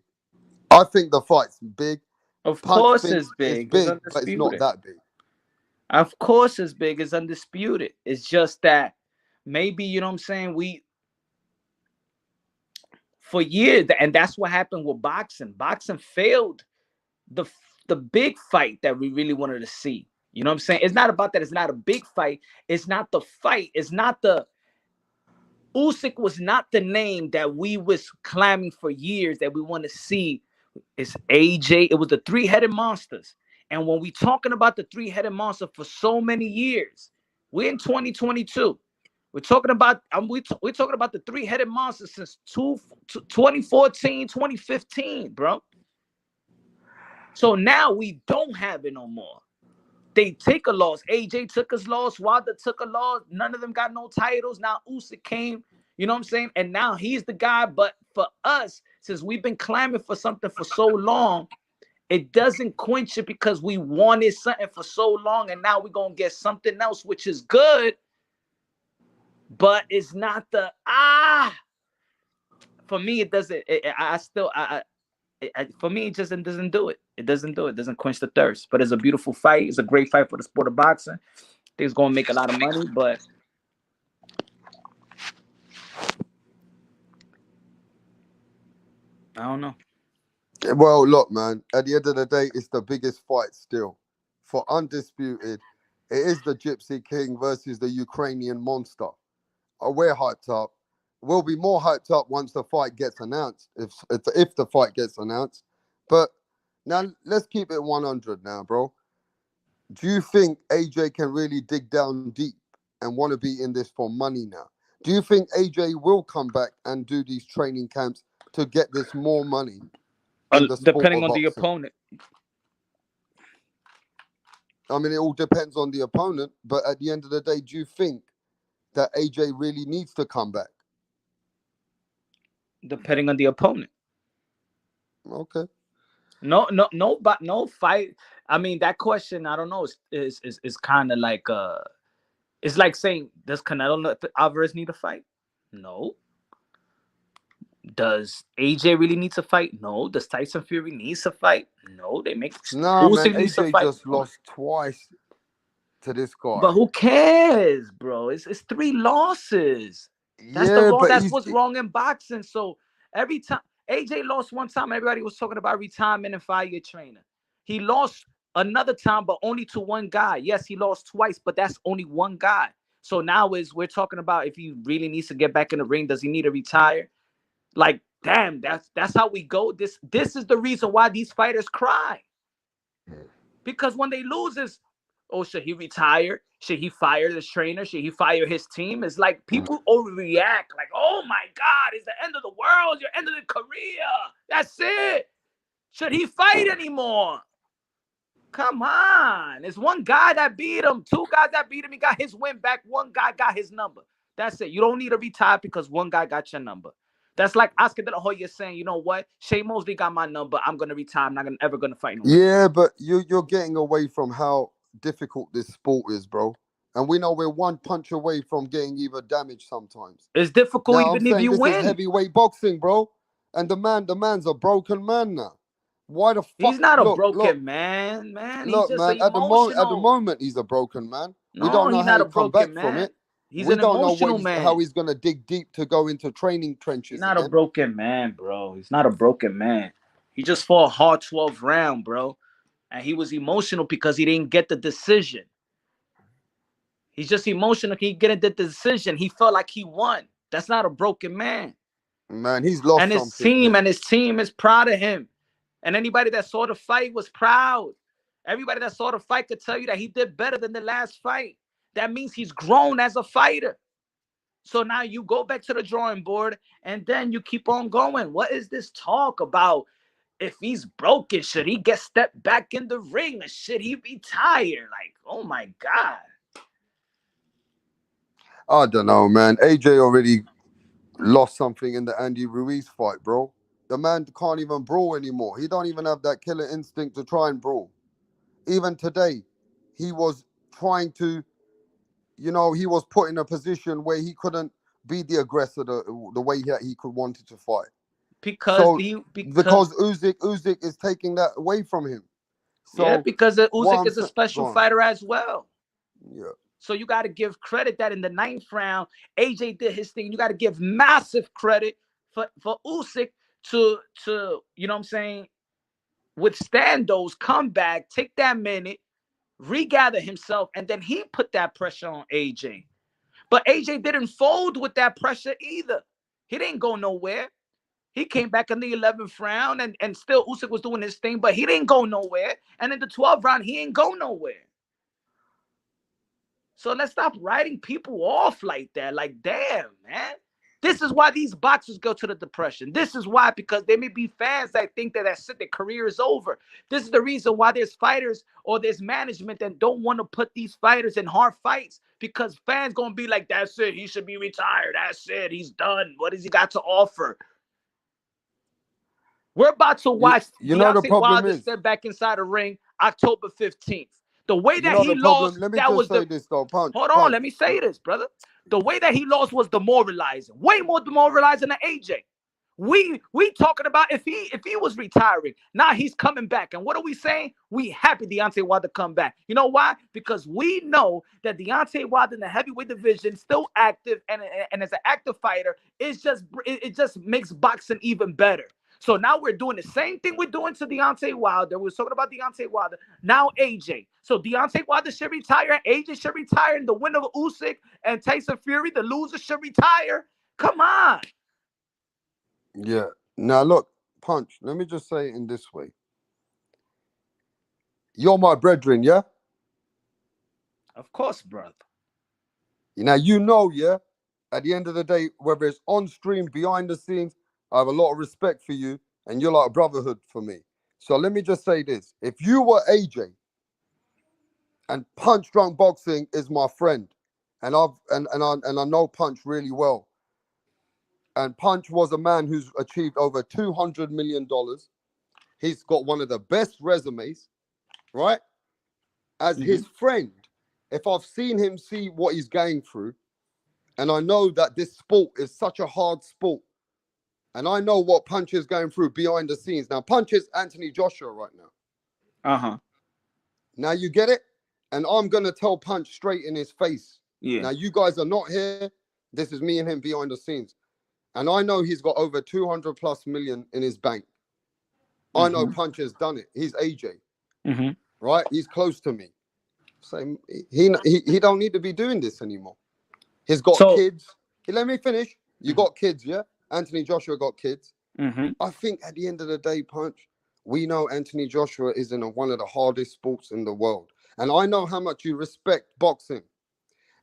I think the fight's big. Of Punch course think it's it's big. It's big, but it's not undisputed. that big. Of course it's big. It's undisputed. It's just that maybe, you know what I'm saying, we for years, and that's what happened with boxing. Boxing failed the the big fight that we really wanted to see. You know what I'm saying? It's not about that. It's not a big fight. It's not the fight. It's not the Usyk was not the name that we was clamming for years that we want to see. It's AJ. It was the three-headed monsters. And when we talking about the three-headed monster for so many years, we're in 2022. We're talking about we're talking about the three-headed monster since 2014, 2015, bro. So now we don't have it no more. They take a loss. AJ took his loss. Wilder took a loss. None of them got no titles. Now Usyk came, you know what I'm saying? And now he's the guy. But for us, since we've been clamoring for something for so long, it doesn't quench it because we wanted something for so long. And now we're going to get something else, which is good. But it's not the, for me, it doesn't, for me, it just doesn't do it. It doesn't do it. It doesn't quench the thirst. But it's a beautiful fight. It's a great fight for the sport of boxing. I think it's going to make a lot of money, but I don't know. Well, look, man. At the end of the day, it's the biggest fight still. For undisputed, it is the Gypsy King versus the Ukrainian monster. We're hyped up. We'll be more hyped up once the fight gets announced, if the fight gets announced. But now let's keep it 100 now, bro. Do you think AJ can really dig down deep and want to be in this for money now? Do you think AJ will come back and do these training camps to get this more money in the sport Depending of on the boxing? opponent. I mean, it all depends on the opponent, but at the end of the day, do you think that AJ really needs to come back? Depending on the opponent. Okay. No fight. I mean, that question, I don't know, is kind of like it's like saying, does Canelo Alvarez need a fight? No. Does AJ really need to fight? No. Does Tyson Fury needs to fight? No. They make Nah, man, Usyk needs to AJ fight. just lost twice to this But guy. who cares, bro? It's 3 losses. Yeah, but That's what's wrong in boxing. So every time AJ lost one time, everybody was talking about retirement and fire your trainer. He lost another time, but only to one guy. Yes, he lost twice, but that's only one guy. So now we're talking about if he really needs to get back in the ring. Does he need to retire? Like, damn, that's how we go. This is the reason why these fighters cry. Because when they lose, is, oh, should he retire? Should he fire his trainer? Should he fire his team? It's like people overreact. Like, oh my God, it's the end of the world. You're ending the career. That's it. Should he fight anymore? Come on. It's one guy that beat him. 2 guys that beat him. He got his win back. One guy got his number. That's it. You don't need to retire because one guy got your number. That's like Oscar De La Hoya saying, you know what? Shane Mosley got my number. I'm going to retire. I'm not ever going to fight no more. yeah, but you're getting away from how difficult this sport is, bro. And we know we're one punch away from getting either damaged sometimes. It's difficult Now I'm even if saying you this is win. heavyweight boxing, bro. And the man's a broken man now. Why the He's fuck? not a Look, broken man, man. He's look, just man. At the emotional. moment, he's a broken man. We No, don't know he's how not he a come back broken from man. it. He's We an don't know emotional how man. he's gonna dig deep to go into training He's trenches not a again. broken man, bro. He's not a broken man. He just fought a hard 12 round, bro. And he was emotional because he didn't get the decision. He's just emotional. He didn't get the decision. He felt like he won. That's not a broken man. Man, he's lost And something here. his team is proud of him. And anybody that saw the fight was proud. Everybody that saw the fight could tell you that he did better than the last fight. That means he's grown as a fighter. So now you go back to the drawing board and then you keep on going. What is this talk about? If he's broken, should he get stepped back in the ring or should he retire? Like, oh my God. I don't know, man. AJ already lost something in the Andy Ruiz fight, bro. The man can't even brawl anymore. He don't even have that killer instinct to try and brawl. Even today, he was trying to, he was put in a position where he couldn't be the aggressor the way he could wanted to fight. because So because Usyk is taking that away from him. yeah, So because what Usyk I'm is a saying, go special on. fighter as well. Yeah. So you got to give credit that in the ninth round, AJ did his thing. You got to give massive credit for Usyk to you know what I'm saying, withstand those, come back, take that minute, regather himself, and then he put that pressure on AJ. But AJ didn't fold with that pressure either. He didn't go nowhere. He came back in the 11th round, and still Usyk was doing his thing, but he didn't go nowhere. And in the 12th round, he ain't go nowhere. So let's stop writing people off like that. Like, damn, man. This is why these boxers go to the depression. This is why, because there may be fans that think that that's it, their career is over. This is the reason why there's fighters or there's management that don't want to put these fighters in hard fights, because fans going to be like, that's it, he should be retired. That's it, he's done. What has he got to offer? We're about to watch You know the Deontay problem Wilder is, step back inside the ring October 15th. The way you that know he the problem. lost, Let me that just was say the this though, punch, hold on, punch. let me say this, brother. The way that he lost was demoralizing, way more demoralizing than AJ. We talking about if he was retiring, now he's coming back. And what are we saying? We happy Deontay Wilder come back. You know why? Because we know that Deontay Wilder in the heavyweight division still active, and as an active fighter, it just makes boxing even better. So now we're doing the same thing we're doing to Deontay Wilder. We're talking about Deontay Wilder. Now AJ. So Deontay Wilder should retire, and AJ should retire, and the winner of Usyk and Tyson Fury, the loser, should retire. Come on. Yeah. Now look, punch. Let me just say it in this way. You're my brethren, yeah. Of course, brother. Now you know, yeah. At the end of the day, whether it's on stream, behind the scenes, I have a lot of respect for you, and you're like a brotherhood for me. So let me just say this: if you were AJ, and Punch Drunk Boxing is my friend, and I know Punch really well. And Punch was a man who's achieved over $200 million. He's got one of the best resumes, right? As Mm-hmm. his friend, if I've seen him see what he's going through, and I know that this sport is such a hard sport, and I know what Punch is going through behind the scenes. Now, Punch is Anthony Joshua right now. Uh-huh. Now you get it? And I'm going to tell Punch straight in his face. Yeah. Now, you guys are not here. This is me and him behind the scenes. And I know he's got over 200 plus million in his bank. I know Mm-hmm. Punch has done it. He's AJ, Mm-hmm. right? He's close to me. So he don't need to be doing this anymore. He's got So, kids. Let me finish. You got kids, yeah? Anthony Joshua got kids. mm-hmm. I think at the end of the day, Punch, we know Anthony Joshua is in one of the hardest sports in the world. And I know how much you respect boxing.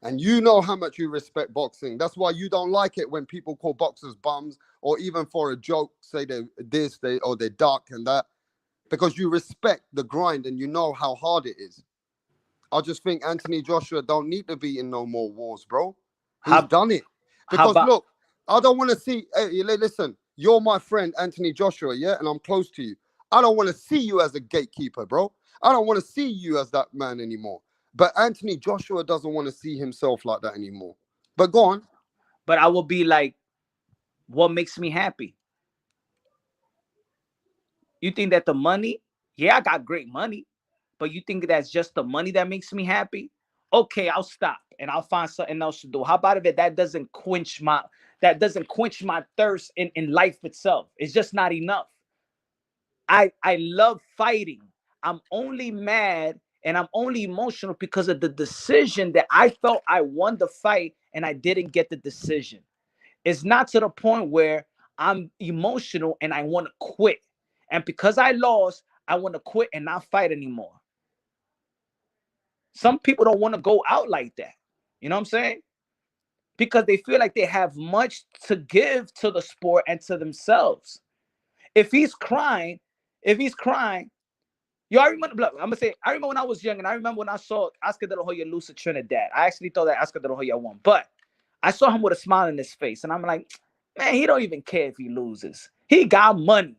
And you know how much you respect boxing. That's why you don't like it when people call boxers bums, or even for a joke, say they're this, or they're dark and that. Because you respect the grind and you know how hard it is. I just think Anthony Joshua don't need to be in no more wars, bro. He's how done it. how Because about look, I don't want to see. Hey, listen, you're my friend, Anthony Joshua, yeah, and I'm close to you. I don't want to see you as a gatekeeper, bro. I don't want to see you as that man anymore. But Anthony Joshua doesn't want to see himself like that anymore. But go on. but I will be like, what makes me happy? You think that the money? Yeah, I got great money, but you think that's just the money that makes me happy? Okay, I'll stop and I'll find something else to do. How about if that doesn't quench my thirst in life itself? It's just not enough. I love fighting. I'm only mad and I'm only emotional because of the decision that I felt I won the fight and I didn't get the decision. It's not to the point where I'm emotional and I want to quit. And because I lost, I want to quit and not fight anymore. Some people don't want to go out like that. You know what I'm saying? Because they feel like they have much to give to the sport and to themselves. If he's crying, if he's crying, yo, I remember. Look, I'm gonna say, I remember when I was young, and I remember when I saw Oscar De La Hoya lose to Trinidad. I actually thought that Oscar De La Hoya won, but I saw him with a smile on his face, and I'm like, man, he don't even care if he loses. He got money.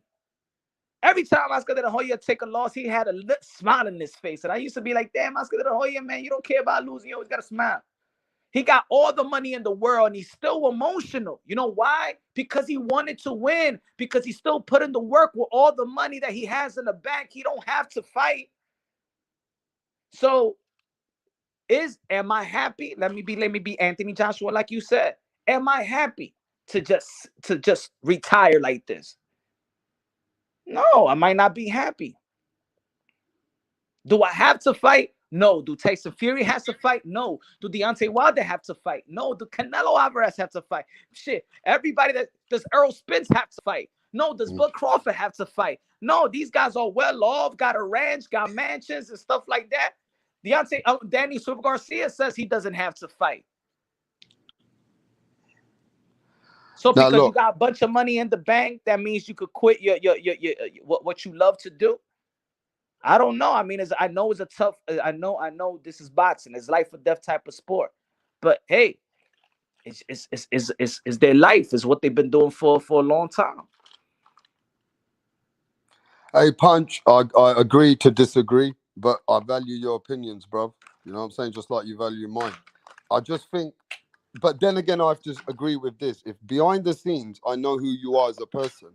Every time Oscar De La Hoya take a loss, he had a smile on his face, and I used to be like, damn, Oscar De La Hoya, man, you don't care about losing. You always got a smile. He got all the money in the world and he's still emotional. You know why? Because he wanted to win. Because he still put in the work with all the money that he has in the bank. He don't have to fight. So am I happy? Let me be Anthony Joshua, like you said. Am I happy to just retire like this? No, I might not be happy. Do I have to fight? No. Do Tyson Fury has to fight? No. Do Deontay Wilder have to fight? No. Do Canelo Alvarez have to fight? Shit. Everybody does Errol Spence have to fight? No. Does Bud Crawford have to fight? No. These guys are well off, got a ranch, got mansions and stuff like that. Danny Super Garcia says he doesn't have to fight. So because you got a bunch of money in the bank, that means you could quit your what you love to do. I don't know. I mean, I know it's a tough. I know this is boxing. It's life or death type of sport. But hey, it's their life. It's what they've been doing for a long time. Hey, Punch, I agree to disagree, but I value your opinions, bro. You know what I'm saying? Just like you value mine. I just think, but then again, I have to agree with this. If behind the scenes, I know who you are as a person,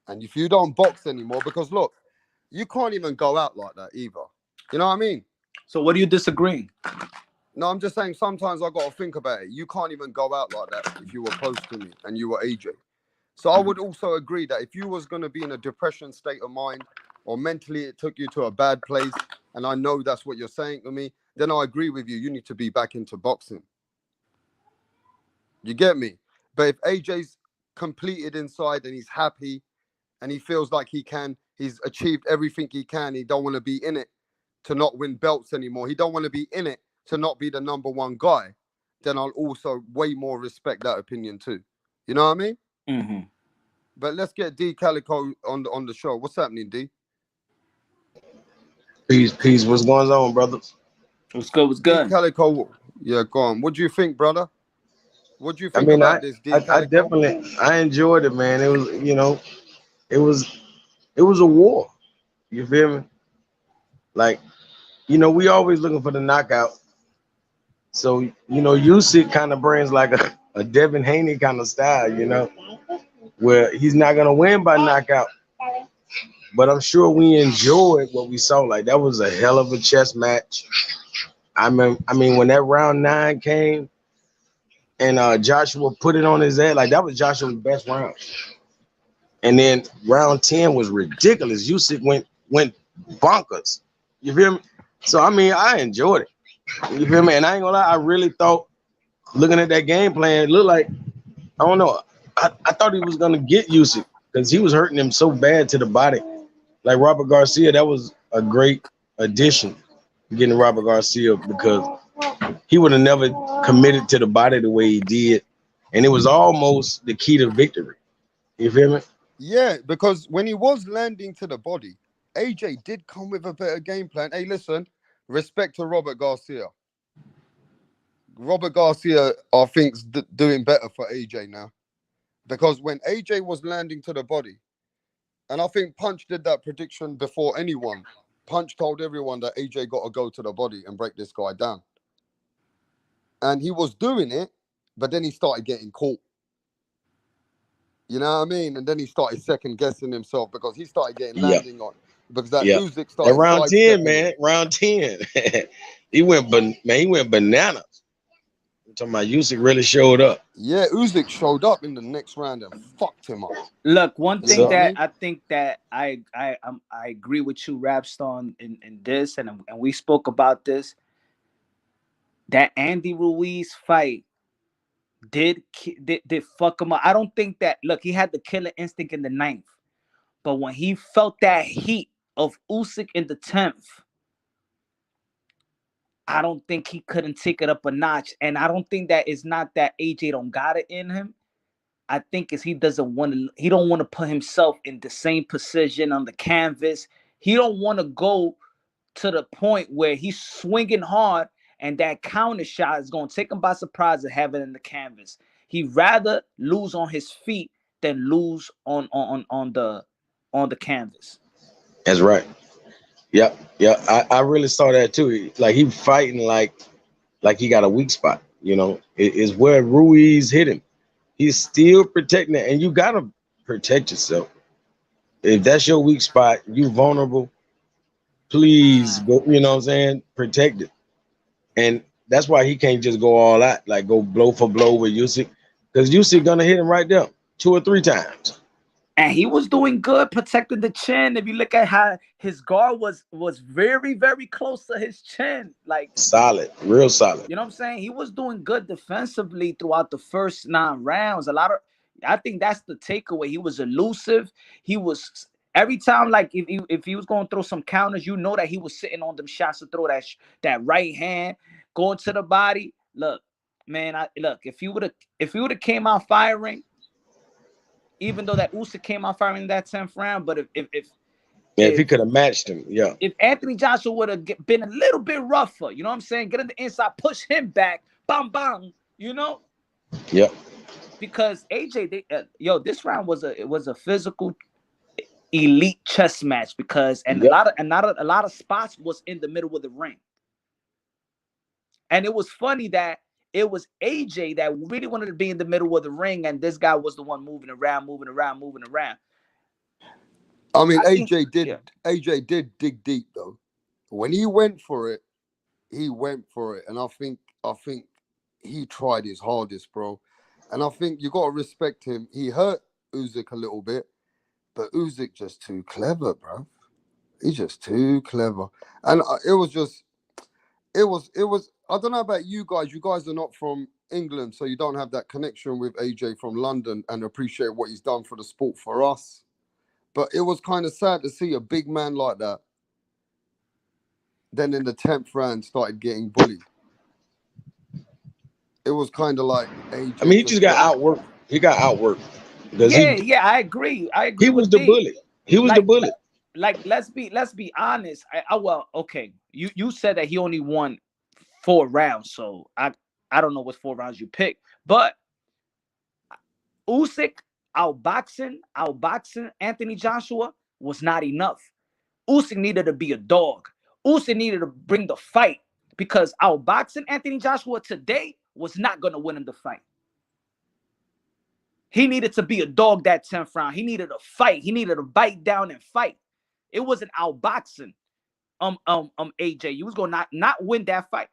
and if you don't box anymore, because look, you can't even go out like that either. You know what I mean? So what are you disagreeing? No, I'm just saying sometimes I got to think about it. You can't even go out like that if you were close to me and you were AJ. So I would also agree that if you was going to be in a depression state of mind or mentally it took you to a bad place, and I know that's what you're saying to me, then I agree with you. You need to be back into boxing. You get me? But if AJ's completed inside and he's happy and he feels like he's achieved everything he can, he don't want to be in it to not win belts anymore, he don't want to be in it to not be the number one guy, then I'll also way more respect that opinion too. You know what I mean? Mm-hmm. But let's get D Calico on the show. What's happening, D? Peace. What's going on, brothers? What's good? D Calico, yeah, go on. What do you think, brother? What do you think about this, D Calico? I definitely enjoyed it, man. It was, it was a war. You feel me? Like, we always looking for the knockout. So, Usyk kind of brings like a Devin Haney kind of style, where he's not gonna win by knockout. But I'm sure we enjoyed what we saw. Like, that was a hell of a chess match. I mean, when that round 9 came and Joshua put it on his head, like that was Joshua's best round. And then round 10 was ridiculous. Usyk went bonkers. You feel me? So I mean, I enjoyed it. You feel me? And I ain't gonna lie, I really thought, looking at that game plan, it looked like, I don't know, I thought he was gonna get Usyk because he was hurting him so bad to the body. Like Robert Garcia, that was a great addition, getting Robert Garcia, because he would have never committed to the body the way he did. And it was almost the key to victory. You feel me? Yeah, because when he was landing to the body, AJ did come with a better game plan. Hey, listen, respect to Robert Garcia. Robert Garcia, I think, is doing better for AJ now. Because when AJ was landing to the body, and I think Punch did that prediction before anyone, Punch told everyone that AJ got to go to the body and break this guy down. And he was doing it, but then he started getting caught. You know what I mean? And then he started second guessing himself because he started getting landing on. Because that Usyk started. At round 10, man. Round 10. he went bananas. I'm talking about Usyk really showed up. Yeah, Usyk showed up in the next round and fucked him up. Look, one thing I think that I agree with you, Rapstar, in this, and we spoke about this. That Andy Ruiz fight did fuck him up. I don't think that. Look, he had the killer instinct in the 9th, but when he felt that heat of Usyk in the 10th, I don't think he couldn't take it up a notch. And I don't think that it's not that AJ don't got it in him. I think is he don't want to put himself in the same position on the canvas. He don't want to go to the point where he's swinging hard and that counter shot is going to take him by surprise and have it in the canvas. He'd rather lose on his feet than lose on the canvas. That's right. Yep. I really saw that too. Like he fighting like he got a weak spot. You know, is where Ruiz hit him. He's still protecting it, and you gotta protect yourself. If that's your weak spot, you vulnerable. Please go. You know what I'm saying? Protect it, and that's why he can't just go all out, like go blow for blow with Usyk, because Usyk gonna hit him right there 2 or 3 times. And he was doing good protecting the chin. If you look at how his guard was very, very close to his chin. Like, Solid, real solid. you know what I'm saying? He was doing good defensively throughout the first 9 rounds. I think that's the takeaway. He was elusive. He was every time, like if he was going to throw some counters, you know that he was sitting on them shots to throw that right hand going to the body. Look, man, if he would have came out firing, even though that Usyk came out firing in that 10th round, but If he could have matched him, yeah. if Anthony Joshua would have been a little bit rougher, you know what I'm saying? Get in the inside, push him back, bam, bam, you know? Yeah. Because AJ, this round was a physical, elite chess match because a lot of spots was in the middle of the ring, and it was funny that it was AJ that really wanted to be in the middle of the ring, and this guy was the one moving around. I mean, AJ did dig deep though. When he went for it, and I think he tried his hardest, bro. And I think you gotta respect him. He hurt Usyk a little bit, but Usyk just too clever, bro. He's just too clever, and it was. I don't know about you guys. You guys are not from England, so you don't have that connection with AJ from London and appreciate what he's done for the sport for us. But it was kind of sad to see a big man like that. Then in the 10th round, started getting bullied. It was kind of like AJ. I mean, he just got outworked. He got outworked. Yeah, I agree. He was the bully. He was the bully. Like, let's be honest. Well, okay. You said that he only won 4 rounds, so I don't know what 4 rounds you picked, but Usyk outboxing Anthony Joshua was not enough. Usyk needed to be a dog. Usyk needed to bring the fight because outboxing Anthony Joshua today was not going to win him the fight. He needed to be a dog that 10th round. He needed to fight. He needed to bite down and fight. It wasn't outboxing. AJ, you was gonna not win that fight.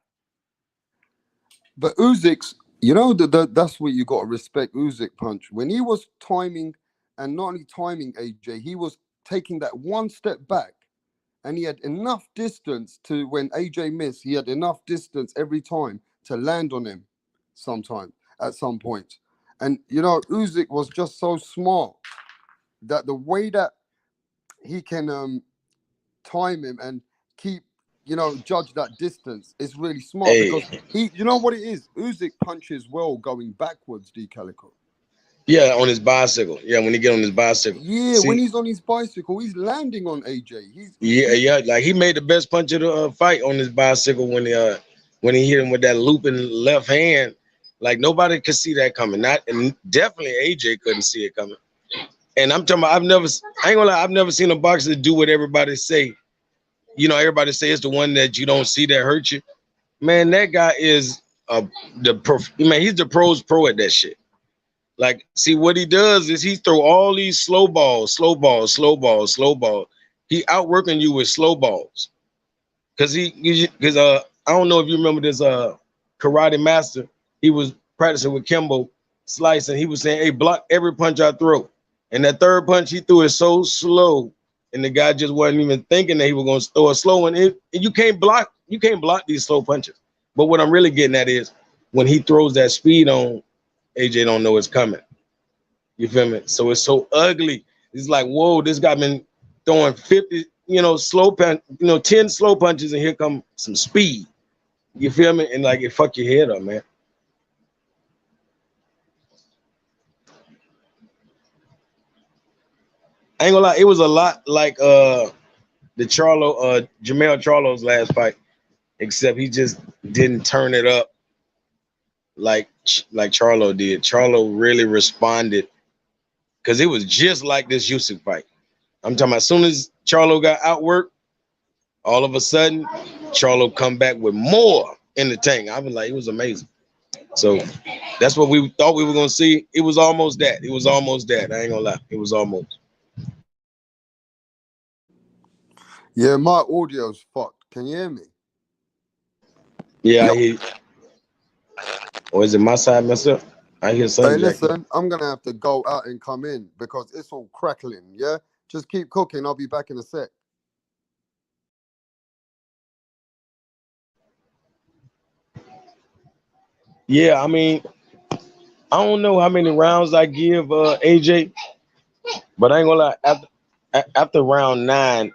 But Usyk's, you know, that's what you got to respect Usyk punch. When he was timing, and not only timing AJ, he was taking that one step back, and he had enough distance to, when AJ missed, he had enough distance every time to land on him sometime, at some point. And, you know, Usyk was just so smart that the way that he can time him and keep, you know, judge that distance is really smart because you know what it is? Usyk punches well going backwards, D. Calico. Yeah, on his bicycle. Yeah, when he get on his bicycle. Yeah, when he's on his bicycle, he's landing on AJ. Like he made the best punch of the fight on his bicycle when he hit him with that looping left hand. Like nobody could see that coming. And definitely AJ couldn't see it coming. And I'm talking about, I ain't gonna lie, I've never seen a boxer do what everybody say. You know, everybody say it's the one that you don't see that hurt you. Man, that guy is he's the pro's pro at that shit. Like, see, what he does is he throw all these slow balls. He outworking you with slow balls. Cause I don't know if you remember this karate master. He was practicing with Kimbo Slice, and he was saying, hey, block every punch I throw. And that third punch he threw is so slow, and the guy just wasn't even thinking that he was gonna throw a slow one. And you can't block these slow punches. But what I'm really getting at is when he throws that speed on, AJ don't know it's coming. You feel me? So it's so ugly. It's like, whoa, this guy been throwing 50, slow punch, 10 slow punches, and here come some speed. You feel me? And like it fuck your head up, man. I ain't gonna lie, it was a lot like the Jamel Charlo's last fight, except he just didn't turn it up like Charlo did. Charlo really responded because it was just like this Usyk fight. I'm talking about as soon as Charlo got outworked, all of a sudden Charlo come back with more in the tank. I was like, it was amazing. So that's what we thought we were gonna see. It was almost that. It was almost that. I ain't gonna lie. It was almost. Yeah, my audio's fucked. Can you hear me? Yeah, I hear. Or is it my side messed up? I hear Hey, something, Jackie. listen, I'm gonna have to go out and come in because it's all crackling. Yeah, just keep cooking. I'll be back in a sec. Yeah, I mean, I don't know how many rounds I give AJ, but I ain't gonna lie. After round 9,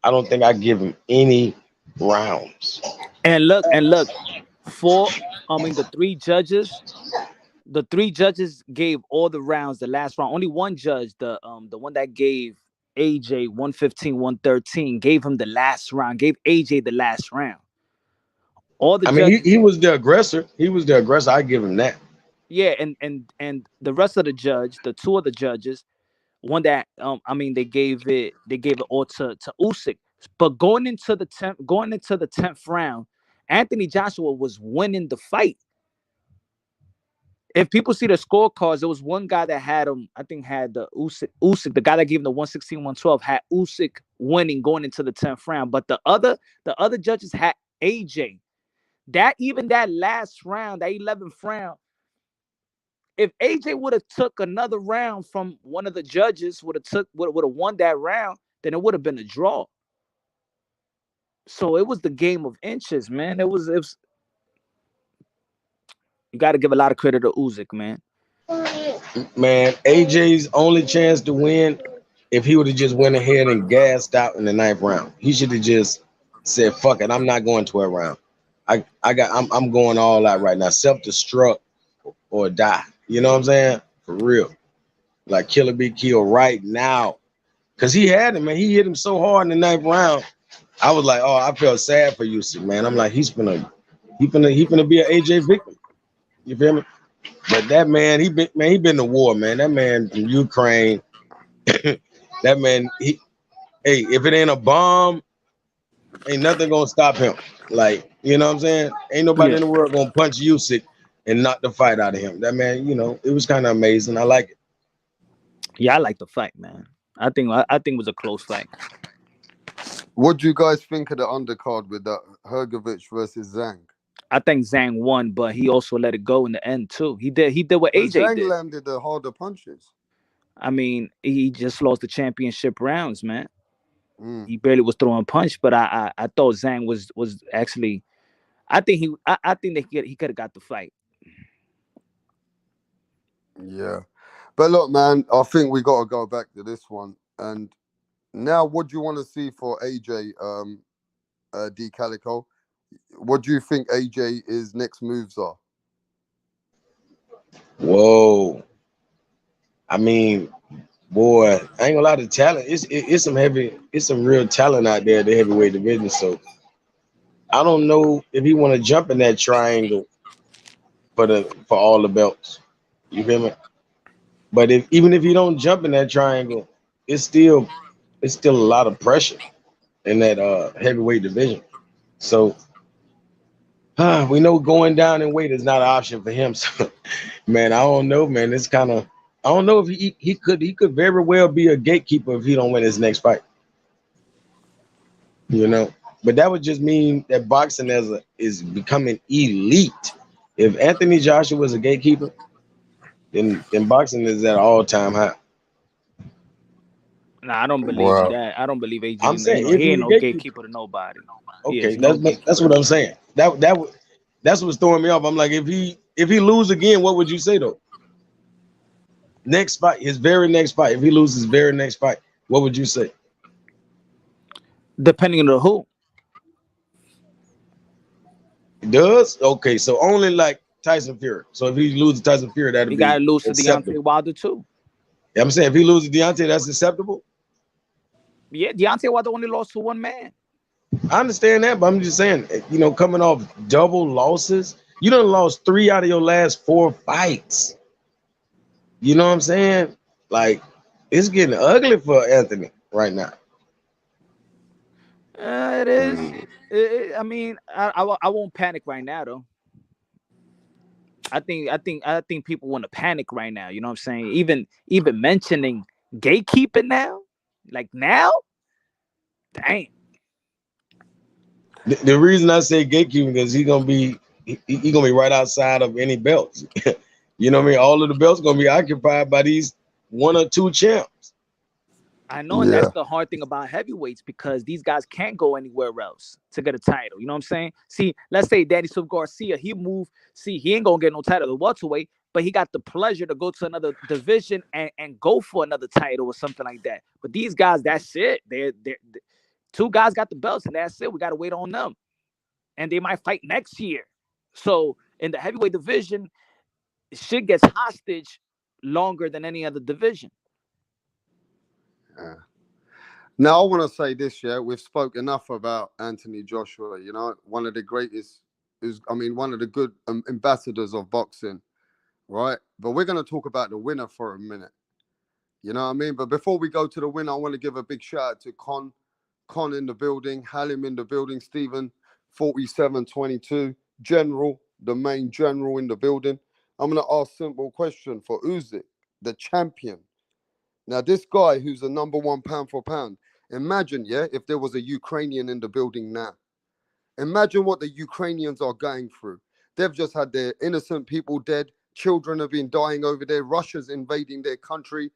I don't think I give him any rounds. And look, four. I mean, the three judges gave all the rounds the last round. Only one judge, the one that gave AJ 115, 113, gave him the last round, gave AJ the last round. All the I mean, he judges, was the aggressor. He was the aggressor. I give him that. yeah, and the rest of the judge, the two of the judges, one that I mean they gave it all to Usyk. But going into the tenth round, Anthony Joshua was winning the fight. If people see the scorecards, there was one guy that had him, I think had the Usyk, the guy that gave him the 116, 112, had Usyk winning going into the 10th round. But the other judges had AJ. That last round, that 11th round, if AJ would have took another round from one of the judges, would have won that round, then it would have been a draw. So it was the game of inches, man. It was you got to give a lot of credit to Usyk, man. Man, AJ's only chance to win if he would have just went ahead and gassed out in the 9th round. He should have just said, "Fuck it, I'm not going 12 round. I'm going all out right now. Self destruct or die." You know what I'm saying? For real. Like Killer Be killed right now. Cause he had him, man. He hit him so hard in the 9th round. I was like, oh, I felt sad for Usyk, man. I'm like, he finna be an AJ victim. You feel me? But that man, he been to war, man. That man from Ukraine, that man, hey, if it ain't a bomb, ain't nothing gonna stop him. Like, you know what I'm saying? Ain't nobody Yeah, in the world gonna punch Usyk and knock the fight out of him. That man, it was kind of amazing. I like it. yeah, I like the fight, man. I think it was a close fight. What do you guys think of the undercard with that Hergovich versus Zhang? I think Zhang won, but he also let it go in the end too. He did what But AJ Zhang did. landed the harder punches. I mean, he just lost the championship rounds, man. Mm, He barely was throwing punch, but I thought Zhang was actually. I think that he could have got the fight. yeah. But look, man, I think we got to go back to this one. And now, what do you want to see for AJ, D Calico? What do you think AJ's next moves are? Whoa. I mean, boy, I ain't gonna lie to talent. It's some real talent out there at the heavyweight division. So I don't know if he want to jump in that triangle for all the belts. You feel me? But even if you don't jump in that triangle, it's still it's still a lot of pressure in that heavyweight division. So we know going down in weight is not an option for him. So man, I don't know, man. It's kind of I don't know if he could very well be a gatekeeper if he don't win his next fight. You know, but that would just mean that boxing is becoming elite. If Anthony Joshua was a gatekeeper, then boxing is at an all time high. Nah, I don't believe Wow. that. I don't believe I'm AJ. saying if He he ain't a no gatekeeper, gatekeeper to nobody. Yeah, okay, he's no that's gatekeeper what to I'm nobody. saying. That's what's throwing me off. I'm like, if he lose again, what would you say though? Next fight, his very next fight. If he loses his very next fight, what would you say? Depending on the who, He does? Okay, so only like Tyson Fury. So if he loses Tyson Fury, that'd he got be to lose to acceptable. Deontay Wilder too. Yeah, I'm saying if he loses Deontay, that's acceptable. Yeah, Deontay Wilder only lost to one man. I understand that, but I'm just saying, coming off double losses, you done lost 3 out of your last 4 fights. You know what I'm saying? Like, it's getting ugly for Anthony right now. It is. Mm. I mean, I won't panic right now though. I think people want to panic right now. You know what I'm saying? Even mentioning gatekeeping now, like now, dang. The reason I say gatekeeping because he gonna be right outside of any belts. You know what I mean? All of the belts gonna be occupied by these one or two champs. I know, and that's Yeah, the hard thing about heavyweights because these guys can't go anywhere else to get a title. You know what I'm saying? See, let's say Danny Swift Garcia, he moved. See, he ain't gonna get no title at welterweight, but he got the pleasure to go to another division and go for another title or something like that. But these guys, that's it. They're two guys got the belts, and that's it. We gotta wait on them, and they might fight next year. So in the heavyweight division, shit gets hostage longer than any other division. yeah. Now I want to say this. Yeah, we've spoke enough about Anthony Joshua. You know, one of the greatest is, I mean, one of the good ambassadors of boxing, right? But we're gonna talk about the winner for a minute. You know what I mean? But before we go to the winner, I want to give a big shout out to Con in the building, Halim in the building, Stephen 4722, General, the main general in the building. I'm gonna ask a simple question for Usyk, the champion. Now, this guy who's the number one pound for pound, imagine, yeah, if there was a Ukrainian in the building now. Imagine what the Ukrainians are going through. They've just had their innocent people dead, children have been dying over there, Russia's invading their country.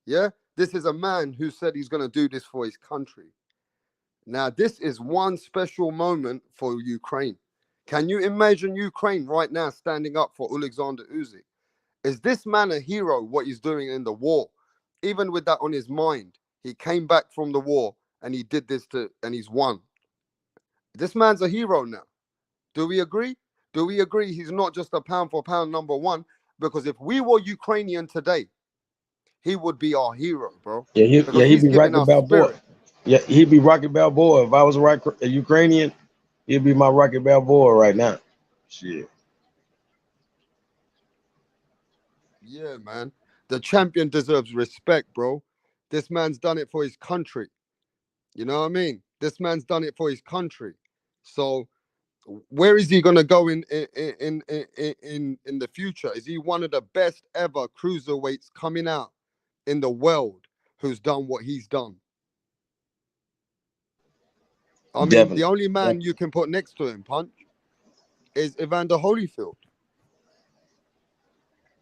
Yeah, this is a man who said he's going to do this for his country. Now, this is one special moment for Ukraine. Can you imagine Ukraine right now standing up for Alexander Usyk? Is this man a hero, what he's doing in the war? Even with that on his mind, he came back from the war and he did this and he's won. This man's a hero now. Do we agree? Do we agree he's not just a pound for pound number one? Because if we were Ukrainian today, he would be our hero, bro. Yeah, Because he'd he's be giving Rocky us Balboa. spirit. Yeah, he'd be Rocky Balboa. If I was a Ukrainian, he'd be my Rocky Balboa right now. Shit. Yeah, man. The champion deserves respect, bro. This man's done it for his country. You know what I mean? This man's done it for his country. So where is he gonna go in the future? Is he one of the best ever cruiserweights coming out in the world who's done what he's done? I mean, the Definitely. only Yeah. man you can put next to him, Punch, is Evander Holyfield.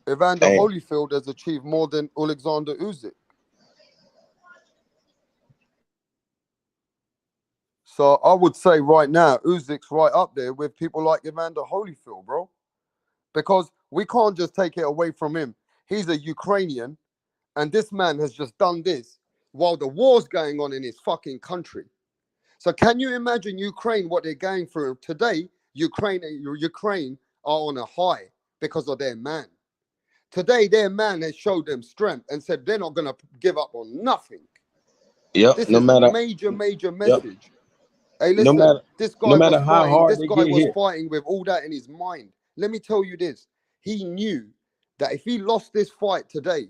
Evander Damn. Holyfield has achieved more than Alexander Usyk. So I would say right now, Usyk's right up there with people like Evander Holyfield, bro. Because we can't just take it away from him. He's a Ukrainian, and this man has just done this while the war's going on in his fucking country. So can you imagine Ukraine, what they're going through today? Ukraine are on a high because of their man. Today, their man has showed them strength and said they're not going to give up on nothing. Yep. This No is a matter. major, major Yep. message. Hey, No listen, matter. this No guy was matter how fighting. hard This they guy get was hit. fighting with all that in his mind. Let me tell you this. He knew that if he lost this fight today,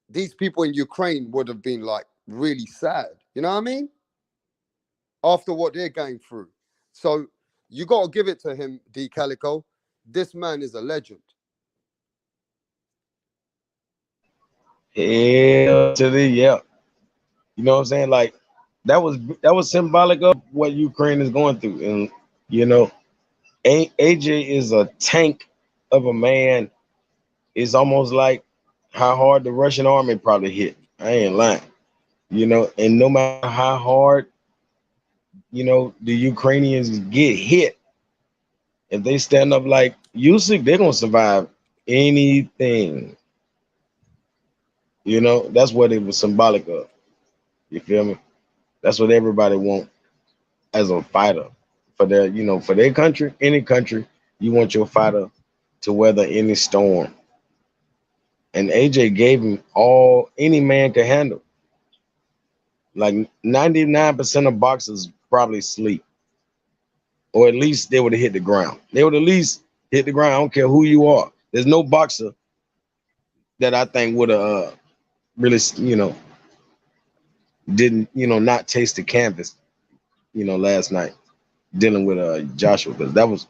these people in Ukraine would have been like really sad. You know what I mean? After what they're going through. So you got to give it to him, D Calico. This man is a legend. Hell to the yeah. You know what I'm saying? Like that was symbolic of what Ukraine is going through. And you know, AJ is a tank of a man. It's almost like how hard the Russian army probably hit. I ain't lying. You know, and no matter how hard, the Ukrainians get hit, if they stand up like Usyk, they're gonna survive anything. That's what it was symbolic of. You feel me? That's what everybody want as a fighter for their country, any country. You want your fighter to weather any storm, and AJ gave him all any man can handle. Like 99% of boxers probably sleep, or at least they would have hit the ground. They would at least hit the ground. I don't care who you are. There's no boxer that I think would have really, didn't, not taste the canvas, last night dealing with Joshua, because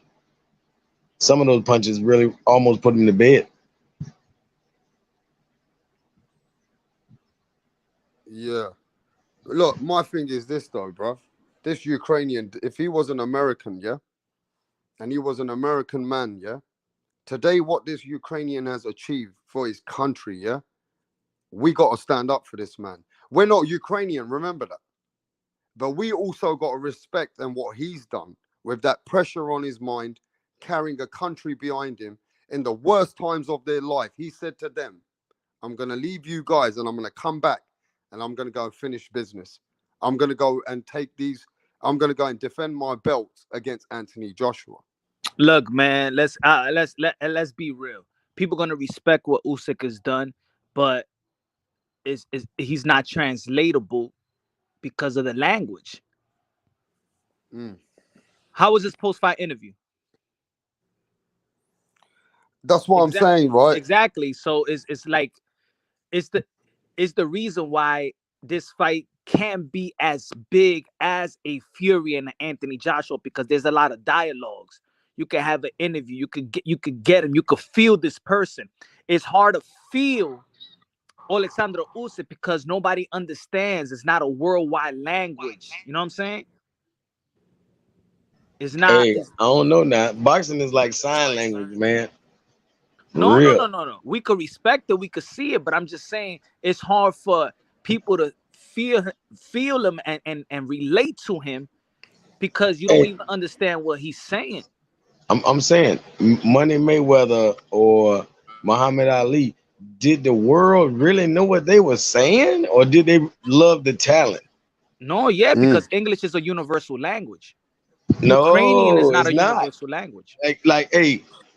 Some of those punches really almost put him to bed. Yeah. Look, my thing is this though, bruv. This Ukrainian, if he was an American, yeah, and he was an American man, yeah, today what this Ukrainian has achieved for his country, yeah, we got to stand up for this man. We're not Ukrainian, remember that. But we also got to respect and what he's done with that pressure on his mind, carrying a country behind him in the worst times of their life. He said to them, I'm going to leave you guys and I'm going to come back and I'm going to go and finish business. I'm going to go and take these, I'm going to go and defend my belt against Anthony Joshua. Look, man, let's be real. People gonna respect what Usyk has done, but is he's not translatable because of the language. Mm. How was this post-fight interview? That's what I'm saying, right? Exactly. So it's like it's the reason why this fight can't be as big as a Fury and an Anthony Joshua, because there's a lot of dialogues. You can have an interview, you could get him, you could feel this person. It's hard to feel Alexander Usyk because nobody understands. It's not a worldwide language. You know what I'm saying? It's not. Hey, I don't know now. Boxing is like sign language, man. For No, no, no, real. no, no. We could respect it. We could see it, but I'm just saying it's hard for people to feel him and relate to him because you don't Hey, even understand what he's saying. I'm saying Money Mayweather or Muhammad Ali. Did the world really know what they were saying, or did they love the talent? No, yeah, Mm. because English is a universal language. Ukrainian is No, not it's a not. universal language.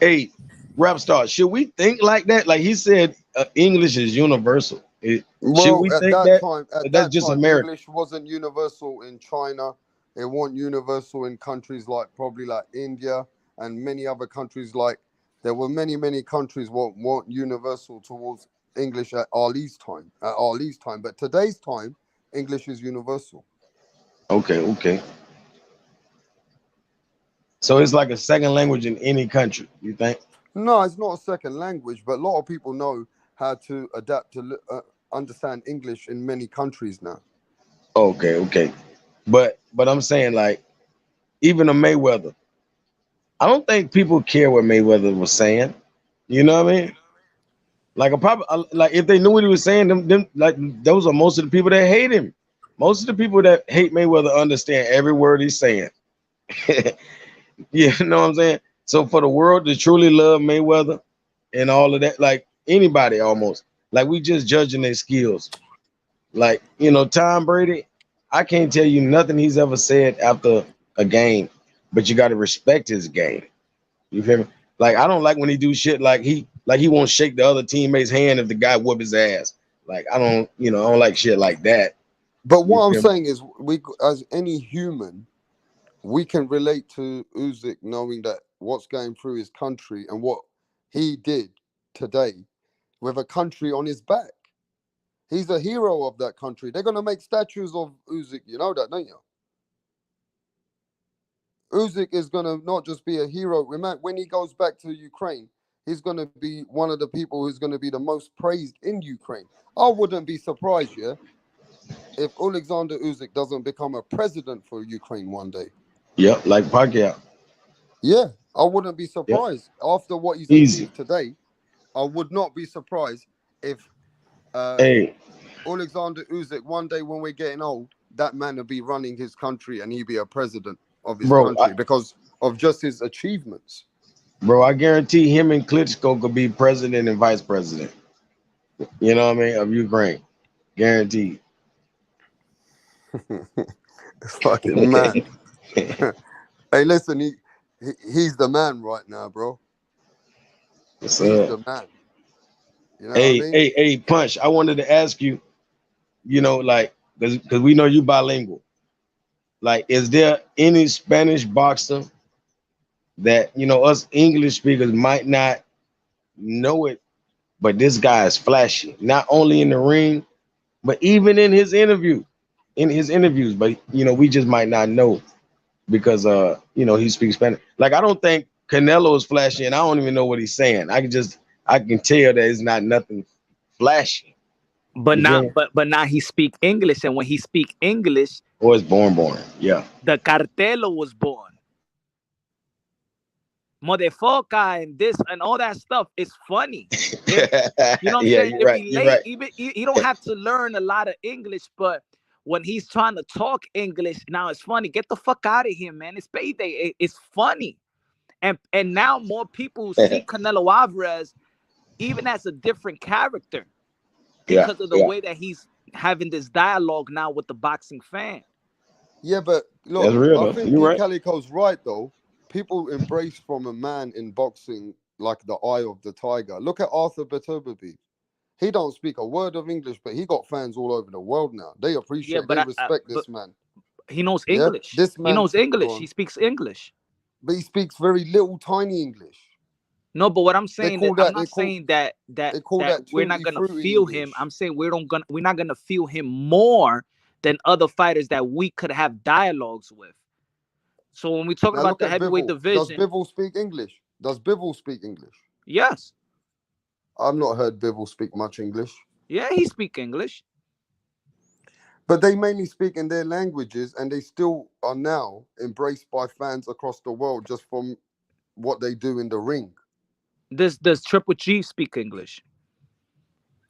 Hey, rap star. Should we think like that? Like he said, English is universal. Should Well, we think that? Or at that's that just time, America. English wasn't universal in China. It wasn't universal in countries like probably like India and many other countries. Like there were many countries weren't universal towards English at Ali's time. At Ali's time, but today's time, English is universal. Okay, okay. So it's like a second language in any country. You think? No, it's not a second language, but a lot of people know how to adapt to understand English in many countries now. Okay, okay. But I'm saying like even a Mayweather. I don't think people care what Mayweather was saying. You know what I mean? Like a probably like if they knew what he was saying, them like those are most of the people that hate him. Most of the people that hate Mayweather understand every word he's saying. You know what I'm saying? So for the world to truly love Mayweather and all of that, like anybody almost, like we just judging their skills. Like, Tom Brady, I can't tell you nothing he's ever said after a game, but you got to respect his game. You feel me? Like I don't like when he do shit like he won't shake the other teammate's hand if the guy whoop his ass. Like I don't like shit like that. But You what I'm feel me? saying is, we as any human, we can relate to Usyk knowing that what's going through his country and what he did today with a country on his back. He's a hero of that country. They're gonna make statues of Usyk. You know that, don't you? Usyk is gonna not just be a hero. Remember, when he goes back to Ukraine, he's gonna be one of the people who's gonna be the most praised in Ukraine. I wouldn't be surprised, yeah, if Alexander Usyk doesn't become a president for Ukraine one day. Yep, like Pacquiao. Yeah, I wouldn't be Yep, surprised after what he's easy. achieved today. I would not be surprised if uh, Hey, Alexander Usyk one day when we're getting old, that man will be running his country and he'd be a president of his bro, country because of just his achievements. I guarantee him and Klitschko could be president and vice president. You know what I mean? Of Ukraine, guaranteed. It's fucking mad. Hey, listen, he's the man right now, bro. What's He's up? the man. You know what I Hey, mean? hey, hey, Punch. I wanted to ask you. Like, because we know you bilingual. Like, is there any Spanish boxer that us English speakers might not know it, but this guy is flashy, not only in the ring, but even in his interviews. But we just might not know because he speaks Spanish. Like, I don't think Canelo is flashy, and I don't even know what he's saying. I can tell that it's not nothing flashy. But You feel not me? but now he speak English, and when he speak English, Or it's born. Yeah. the cartelo was born. Motherfucker and this and all that stuff is funny. It, you know what I'm Yeah, saying? you're It right. You're relate. right. Even you don't have to learn a lot of English, but when he's trying to talk English, now it's funny. Get the fuck out of here, man. It's payday. It's funny. And now more people see Canelo Alvarez even as a different character Yeah, because of the yeah. way that he's having this dialogue now with the boxing fan. Yeah, but That's look, real I though. think You're D right. Calico's right though. People embrace from a man in boxing like the eye of the tiger. Look at Arthur Beterbiev. He don't speak a word of English, but he got fans all over the world now. They Yeah, appreciate, but they respect but this man. he knows Yeah, English. this He man, knows go English. He on, speaks English. but he speaks very little, tiny English. No, but what I'm They saying that call I'm that not saying that they call that we're not tutti gonna frutti feel him. English. I'm saying we're not gonna feel him more than other fighters that we could have dialogues with. So when we talk Now about look the at heavyweight Bivol. Does division, Bivol speak English? Does Bivol speak English? yes, I've not heard Bivol speak much English. yeah, he speak English. But they mainly speak in their languages, and they still are now embraced by fans across the world just from what they do in the ring. Does Triple G speak English?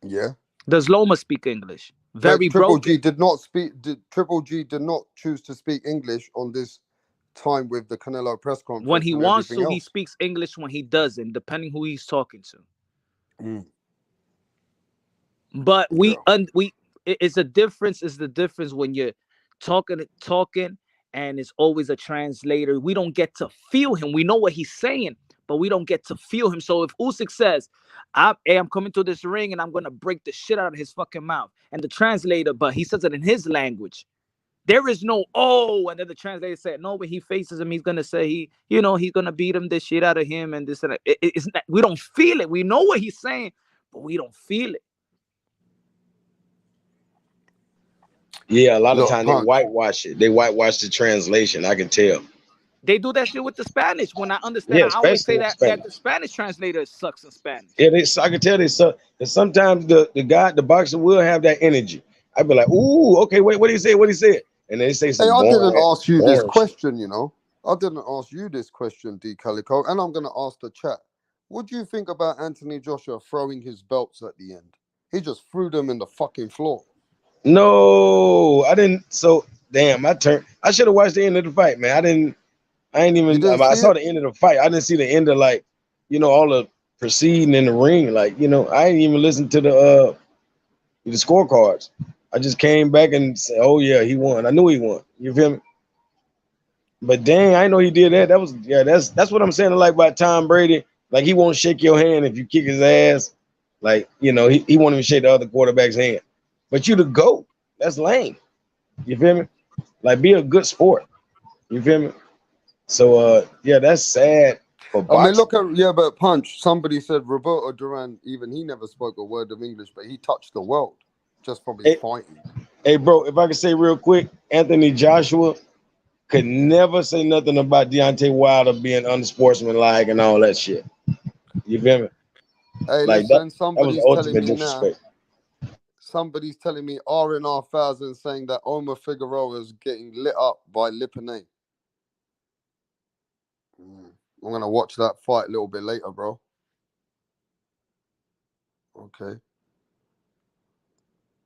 Yeah. Does Loma speak English? But Very Triple G broken. did not speak. Triple G did not choose to speak English on this time with the Canelo press When conference he and wants everything to, he else. speaks English. When he doesn't, depending who he's talking to. Mm, But yeah. it's a difference. Is the difference when you're talking, and it's always a translator. We don't get to feel him. We know what he's saying, but we don't get to feel him. So if Usyk says, I'm coming to this ring and I'm gonna break the shit out of his fucking mouth," and the translator, but he says it in his language. There is no and then the translator said no, but he faces him. He's gonna say he's gonna beat him the shit out of him and this and that. It's not, we don't feel it. We know what he's saying, but we don't feel it. Yeah, a lot of Look, time they punch. whitewash it. They whitewash the translation. I can tell. They do that shit with the Spanish. When I understand, Yeah, I always especially say with that Spanish. the Spanish translator sucks in Spanish. Yeah, I can tell they suck. And sometimes the boxer will have that energy. I'd be like, ooh, okay, wait, what did he say? What did he say? And they say Hey, some I didn't boring, ask you this boring shit. question. I didn't ask you this question, D Calico, and I'm gonna ask the chat. What do you think about Anthony Joshua throwing his belts at the end? He just threw them in the fucking floor. No, I didn't. So damn, I turned. I should have watched the end of the fight, man. I didn't. I ain't You even. didn't I see saw it? the end of the fight. I didn't see the end of like, all the proceeding in the ring. Like, I didn't even listen to the scorecards. I just came back and said, "Oh yeah, he won." I knew he won. You feel me? But dang, I know he did that. That was yeah. That's what I'm saying. Like about Tom Brady, like he won't shake your hand if you kick his ass. Like he won't even shake the other quarterback's hand. But you the goat. That's lame. You feel me? Like be a good sport. You feel me? So yeah, that's sad for I mean, boxing. look at yeah, but punch. Somebody said Roberto Duran. Even he never spoke a word of English, but he touched the world just from his Hey, fighting. hey, bro, if I could say real quick, Anthony Joshua could never say nothing about Deontay Wilder being unsportsmanlike and all that shit. You feel me? Hey, Like that. listen. That was the Somebody's telling ultimate me now. disrespect. Somebody's telling me RNR thousand saying that Omar Figueroa is getting lit up by Lipinay. I'm gonna watch that fight a little bit later, bro. Okay.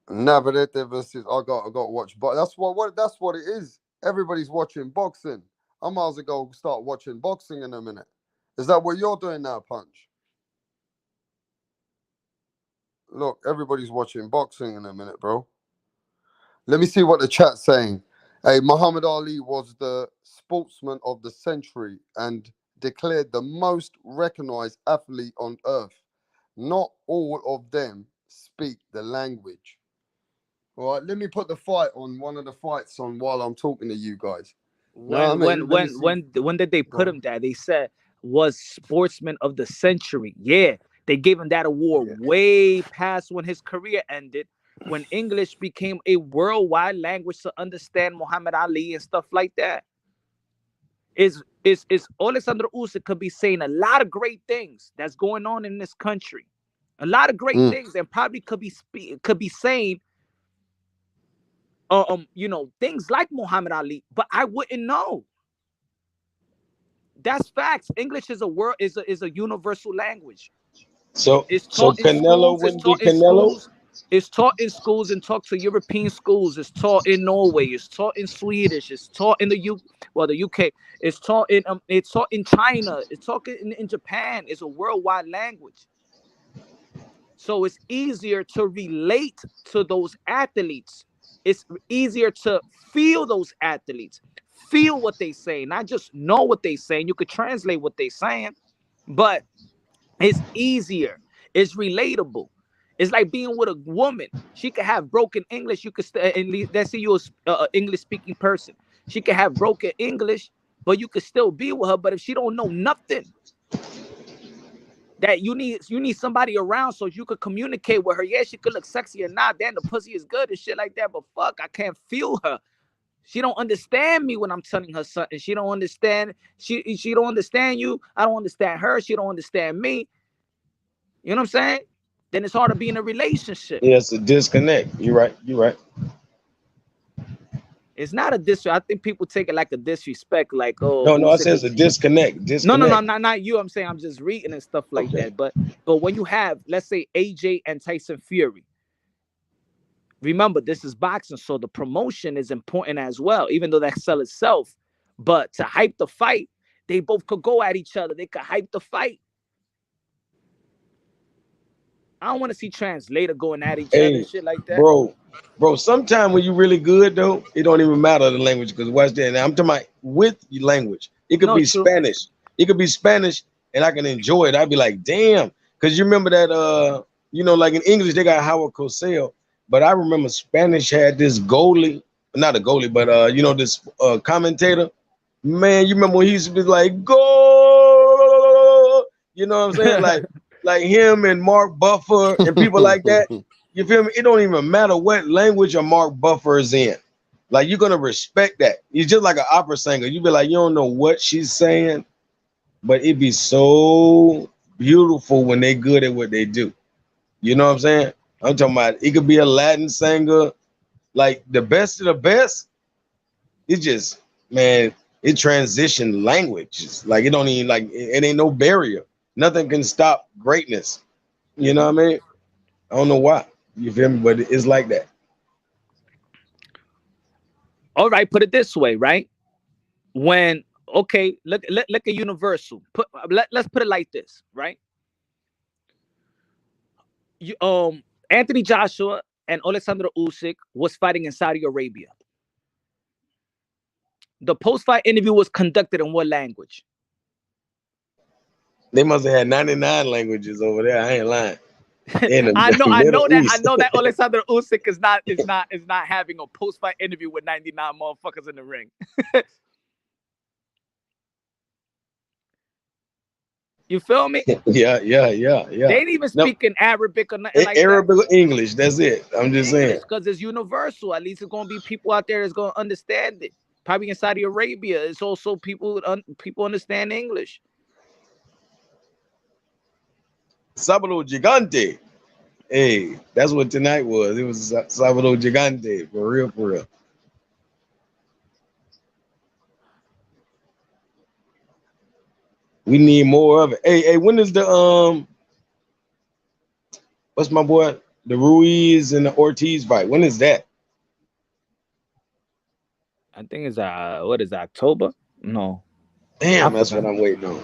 Navarrete versus I got to watch, but that's what it is. Everybody's watching boxing. I might as well go start watching boxing in a minute. Is that what you're doing now, Punch? Look, everybody's watching boxing in a minute, bro. Let me see what the chat's saying. Hey, Muhammad Ali was the sportsman of the century and declared the most recognized athlete on earth. Not all of them speak the language. All right, let me put the fight on one of the fights on while I'm talking to you guys. You know what I When mean? when Let me when see. when did they Go put on. him there? They said was sportsman of the century. Yeah, they gave him that award Yeah. way past when his career ended, when English became a worldwide language to understand Muhammad Ali and stuff like that. Is is Alexander Usyk could be saying a lot of great things that's going on in this country, a lot of great things, and probably could be saying, things like Muhammad Ali, but I wouldn't know. That's facts. English is a universal language. So It's so taught in Canelo schools. It's wouldn't be taught in Canelo. schools. It's taught in schools and taught to European schools. It's taught in Norway. It's taught in Swedish. It's taught in the UK. It's taught in China. It's taught in Japan. It's a worldwide language. So it's easier to relate to those athletes. It's easier to feel those athletes, feel what they say, not just know what they saying. You could translate what they saying, but it's easier. It's relatable. It's like being with a woman. She could have broken English. You could let's say you're an English speaking person. She could have broken English, but you could still be with her. But if she don't know nothing, that you need somebody around so you could communicate with her. Yeah, she could look sexy or not. Then the pussy is good and shit like that. But fuck, I can't feel her. She don't understand me when I'm telling her something. She don't understand. She don't understand you. I don't understand her. She don't understand me. You know what I'm saying? Then it's hard to be in a relationship. Yeah, it's a disconnect. You're right. You're right. It's not a disrespect. I think people take it like a disrespect, like, oh, No, I Usyk said it's a disconnect. no, Disconnect. not you. I'm saying I'm just reading and stuff like Okay. that. But when you have, let's say, AJ and Tyson Fury, remember this is boxing, so the promotion is important as well, even though that sell itself. But to hype the fight, they both could go at each other. They could hype the fight. I don't want to see translator going at each other Hey, and shit like that. bro. Sometimes when you're really good though, it don't even matter the language. Because watch that. Now I'm talking about with your language. It could No, be true. Spanish. It could be Spanish, and I can enjoy it. I'd be like, damn. Because you remember that like in English they got Howard Cosell, but I remember Spanish had this goalie, not a goalie, but this commentator. Man, you remember when he used to be like, go, you know what I'm saying? Like him and Mark Buffer and people like that. You feel me? It don't even matter what language or Mark Buffer is in. Like you're gonna respect that. He's just like an opera singer. You be like, you don't know what she's saying, but it be so beautiful when they good at what they do. You know what I'm saying? I'm talking about it could be a Latin singer, like the best of the best. It just, man, it transition languages. Like it don't even like it ain't no barrier. Nothing can stop greatness. You know what I mean? I don't know why. You feel me? But it's like that. All right, put it this way, right? When okay, look at Universal. Let's put it like this, right? You, Anthony Joshua and Alexander Usyk was fighting in Saudi Arabia. The post-fight interview was conducted in what language? They must have had 99 languages over there. I ain't lying. In the I Middle East. know that Alexander Usyk is not having a post-fight interview with 99 motherfuckers in the ring. You feel me? Yeah. They ain't even speak in Arabic or nothing like Arabic that. or English. That's it. I'm just saying. Because it's universal. At least it's gonna be people out there that's gonna understand it. Probably in Saudi Arabia, it's also people understand English. Sábado Gigante. Hey, that's what tonight was. It was Sábado Gigante. For real. We need more of it. Hey, when is the what's my boy? The Ruiz and the Ortiz fight. When is that? I think it's what is October? No. Damn, that's what I'm waiting on.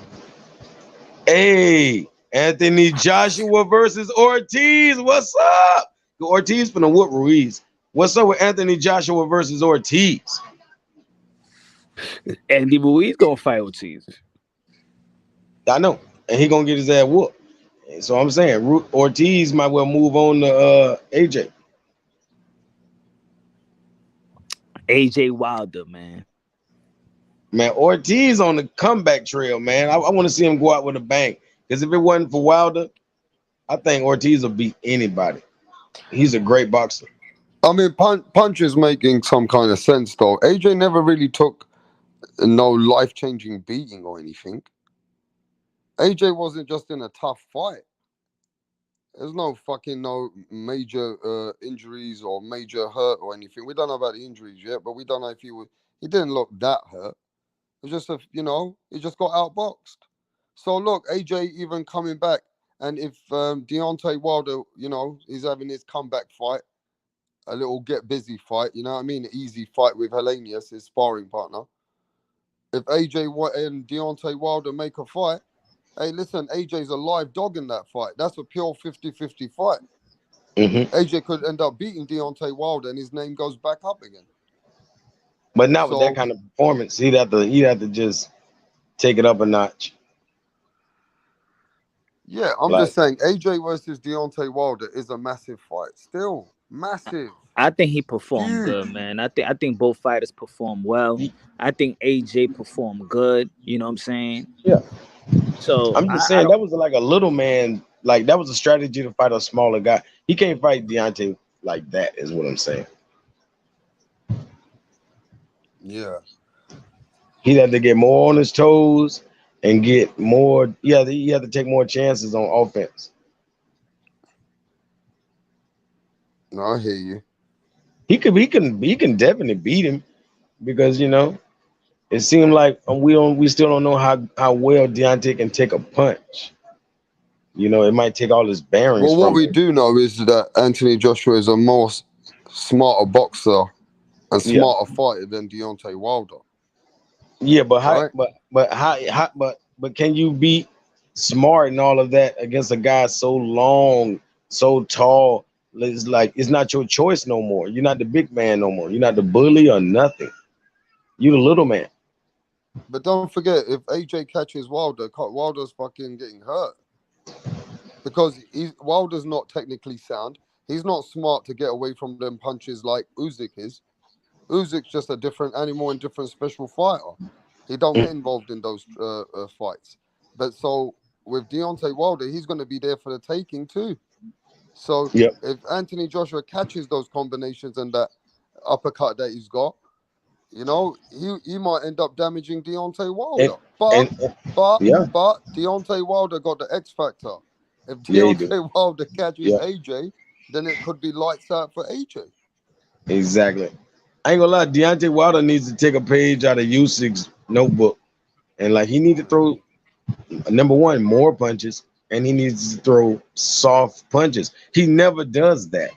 Hey, Anthony Joshua versus Ortiz. What's up? Ortiz finna whoop Ruiz. What's up with Anthony Joshua versus Ortiz? Andy Ruiz gonna fight Ortiz. I know, and he gonna get his ass whooped. So I'm saying Ortiz might well move on to AJ. AJ Wilder, man. Man, Ortiz on the comeback trail, man. I want to see him go out with a bang. Because if it wasn't for Wilder, I think Ortiz will beat anybody. He's a great boxer. I mean, Punch is making some kind of sense, though. AJ never really took no life-changing beating or anything. AJ wasn't just in a tough fight. There's no major injuries or major hurt or anything. We don't know about the injuries yet, but we don't know if he didn't look that hurt. It's just he just got outboxed. So look, AJ even coming back, and if Deontay Wilder, he's having his comeback fight, a little get busy fight, you know what I mean? An easy fight with Helenius, his sparring partner. If AJ and Deontay Wilder make a fight, hey, listen, AJ's a live dog in that fight. That's a pure 50-50 fight. AJ could end up beating Deontay Wilder, and his name goes back up again. But not with that kind of performance. He'd have to just take it up a notch. Yeah, I'm just saying, AJ versus Deontay Wilder is a massive fight. Still massive. I think he performed good, man. I think both fighters performed well. I think AJ performed good. You know what I'm saying? Yeah. So I'm just saying that was like a little man. Like that was a strategy to fight a smaller guy. He can't fight Deontay like that. Is what I'm saying. Yeah. He'd have to get more on his toes and get more. Yeah, he had to take more chances on offense. No, I hear you. He can definitely beat him because it seemed like we still don't know how well Deontay can take a punch. It might take all his bearings. Well, what we him. do know is that Anthony Joshua is a more smarter boxer and smarter fighter than Deontay Wilder. Yeah, but but can you be smart and all of that against a guy so long, so tall? It's like it's not your choice no more. You're not the big man no more. You're not the bully or nothing. You're the little man. But don't forget, if AJ catches Wilder, Wilder's fucking getting hurt. Because Wilder's not technically sound. He's not smart to get away from them punches like Usyk is. Usyk's just a different animal and different special fighter. He don't get involved in those fights. But so with Deontay Wilder, he's going to be there for the taking too. So if Anthony Joshua catches those combinations and that uppercut that he's got, he might end up damaging Deontay Wilder. But Deontay Wilder got the X factor. If Deontay Wilder catches AJ, then it could be lights out for AJ. Exactly. I ain't gonna lie, Deontay Wilder needs to take a page out of Usyk's notebook. And he needs to throw, number one, more punches, and he needs to throw soft punches. He never does that.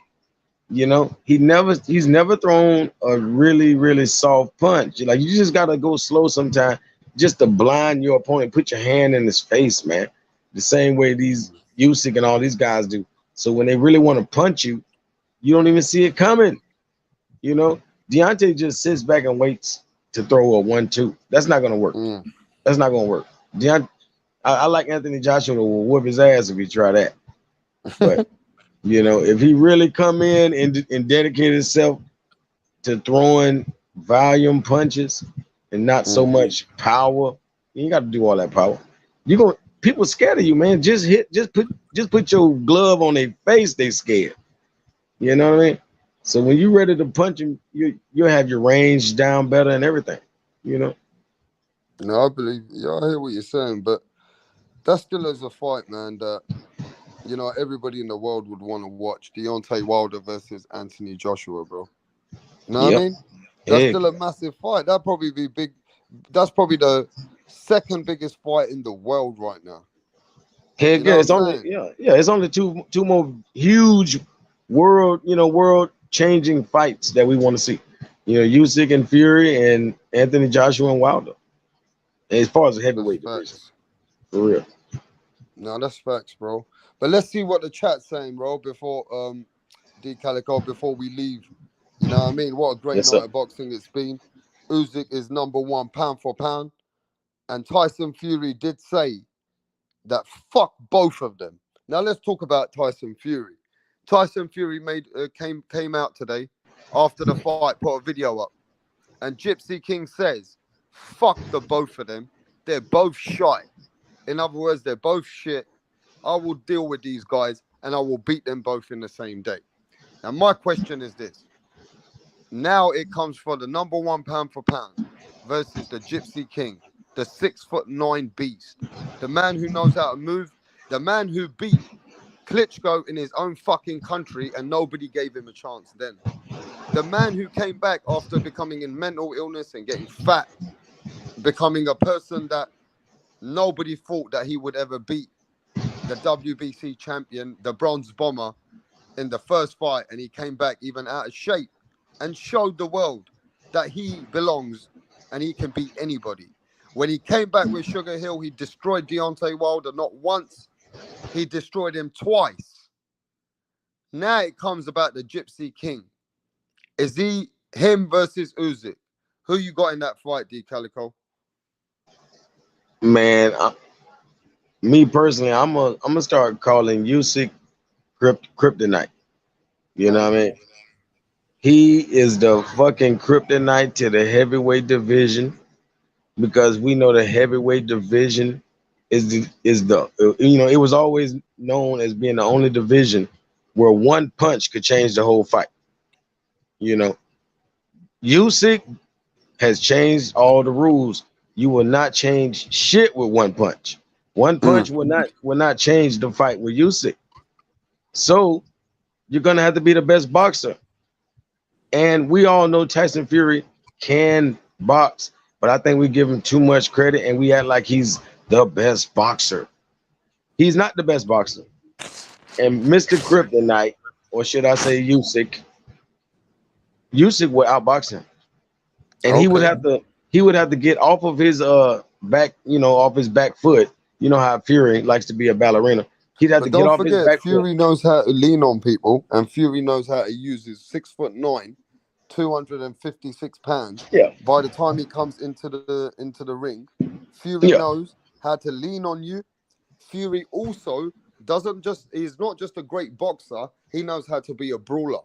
He's never thrown a really, really soft punch. You just gotta go slow sometimes just to blind your opponent, put your hand in his face, man. The same way these Usyk and all these guys do. So when they really want to punch you, you don't even see it coming. Deontay just sits back and waits to throw a 1-2. That's not gonna work. That's not gonna work. I like Anthony Joshua to whoop his ass if he try that. But if he really come in and dedicate himself to throwing volume punches and not so much power, you ain't got to do all that power. People scared of you, man. Just put your glove on their face. They scared. You know what I mean? So when you're ready to punch him, you'll have your range down better and everything. No, I believe. Yeah, I hear what you're saying, but that still is a fight, man. That everybody in the world would want to watch. Deontay Wilder versus Anthony Joshua, bro. You know what I mean? That's still a massive fight. That'd probably be big. That's probably the second biggest fight in the world right now. Heck yeah, it's only two more huge world changing fights that we want to see. Usyk and Fury and Anthony Joshua and Wilder. As far as the heavyweight division. For real. No, that's facts, bro. But let's see what the chat's saying, bro, before D Calico, before we leave. You know what I mean? What a great night of boxing it's been. Usyk is number one pound for pound. And Tyson Fury did say that fuck both of them. Now let's talk about Tyson Fury. Tyson Fury came out today after the fight, put a video up. And Gypsy King says, fuck the both of them. They're both shite. In other words, they're both shit. I will deal with these guys and I will beat them both in the same day. Now, my question is this. Now it comes for the number one pound for pound. versus the Gypsy King, the 6'9" beast, the man who knows how to move, the man who beat Klitschko in his own fucking country and nobody gave him a chance then. The man who came back after becoming in mental illness and getting fat, becoming a person that nobody thought that he would ever beat the WBC champion, the bronze bomber, in the first fight, and he came back even out of shape and showed the world that he belongs and he can beat anybody. When he came back with Sugar Hill, he destroyed Deontay Wilder not once, he destroyed him twice. Now it comes about the Gypsy King. Is he him versus Usyk? Who you got in that fight, D Calico? Man, me personally, I'm gonna start calling Usyk kryptonite. You know what I mean? He is the fucking kryptonite to the heavyweight division, because we know the heavyweight division is the it was always known as being the only division where one punch could change the whole fight. You know, Usyk has changed all the rules. You will not change shit with one punch. One punch will not change the fight with Usyk. So you're gonna have to be the best boxer. And we all know Tyson Fury can box, but I think we give him too much credit and we act like he's the best boxer. He's not the best boxer. And Mr. Kryptonite, or should I say Usyk would outbox him. And he would have to get off of his back, off his back foot. You know how Fury likes to be a ballerina. He'd have But to get don't off his forget, back foot. Fury knows how to lean on people, and Fury knows how to use his 6'9", 256 pounds. Yeah. By the time he comes into the ring, Fury Yeah. knows how to lean on you. Fury also he's not just a great boxer, he knows how to be a brawler.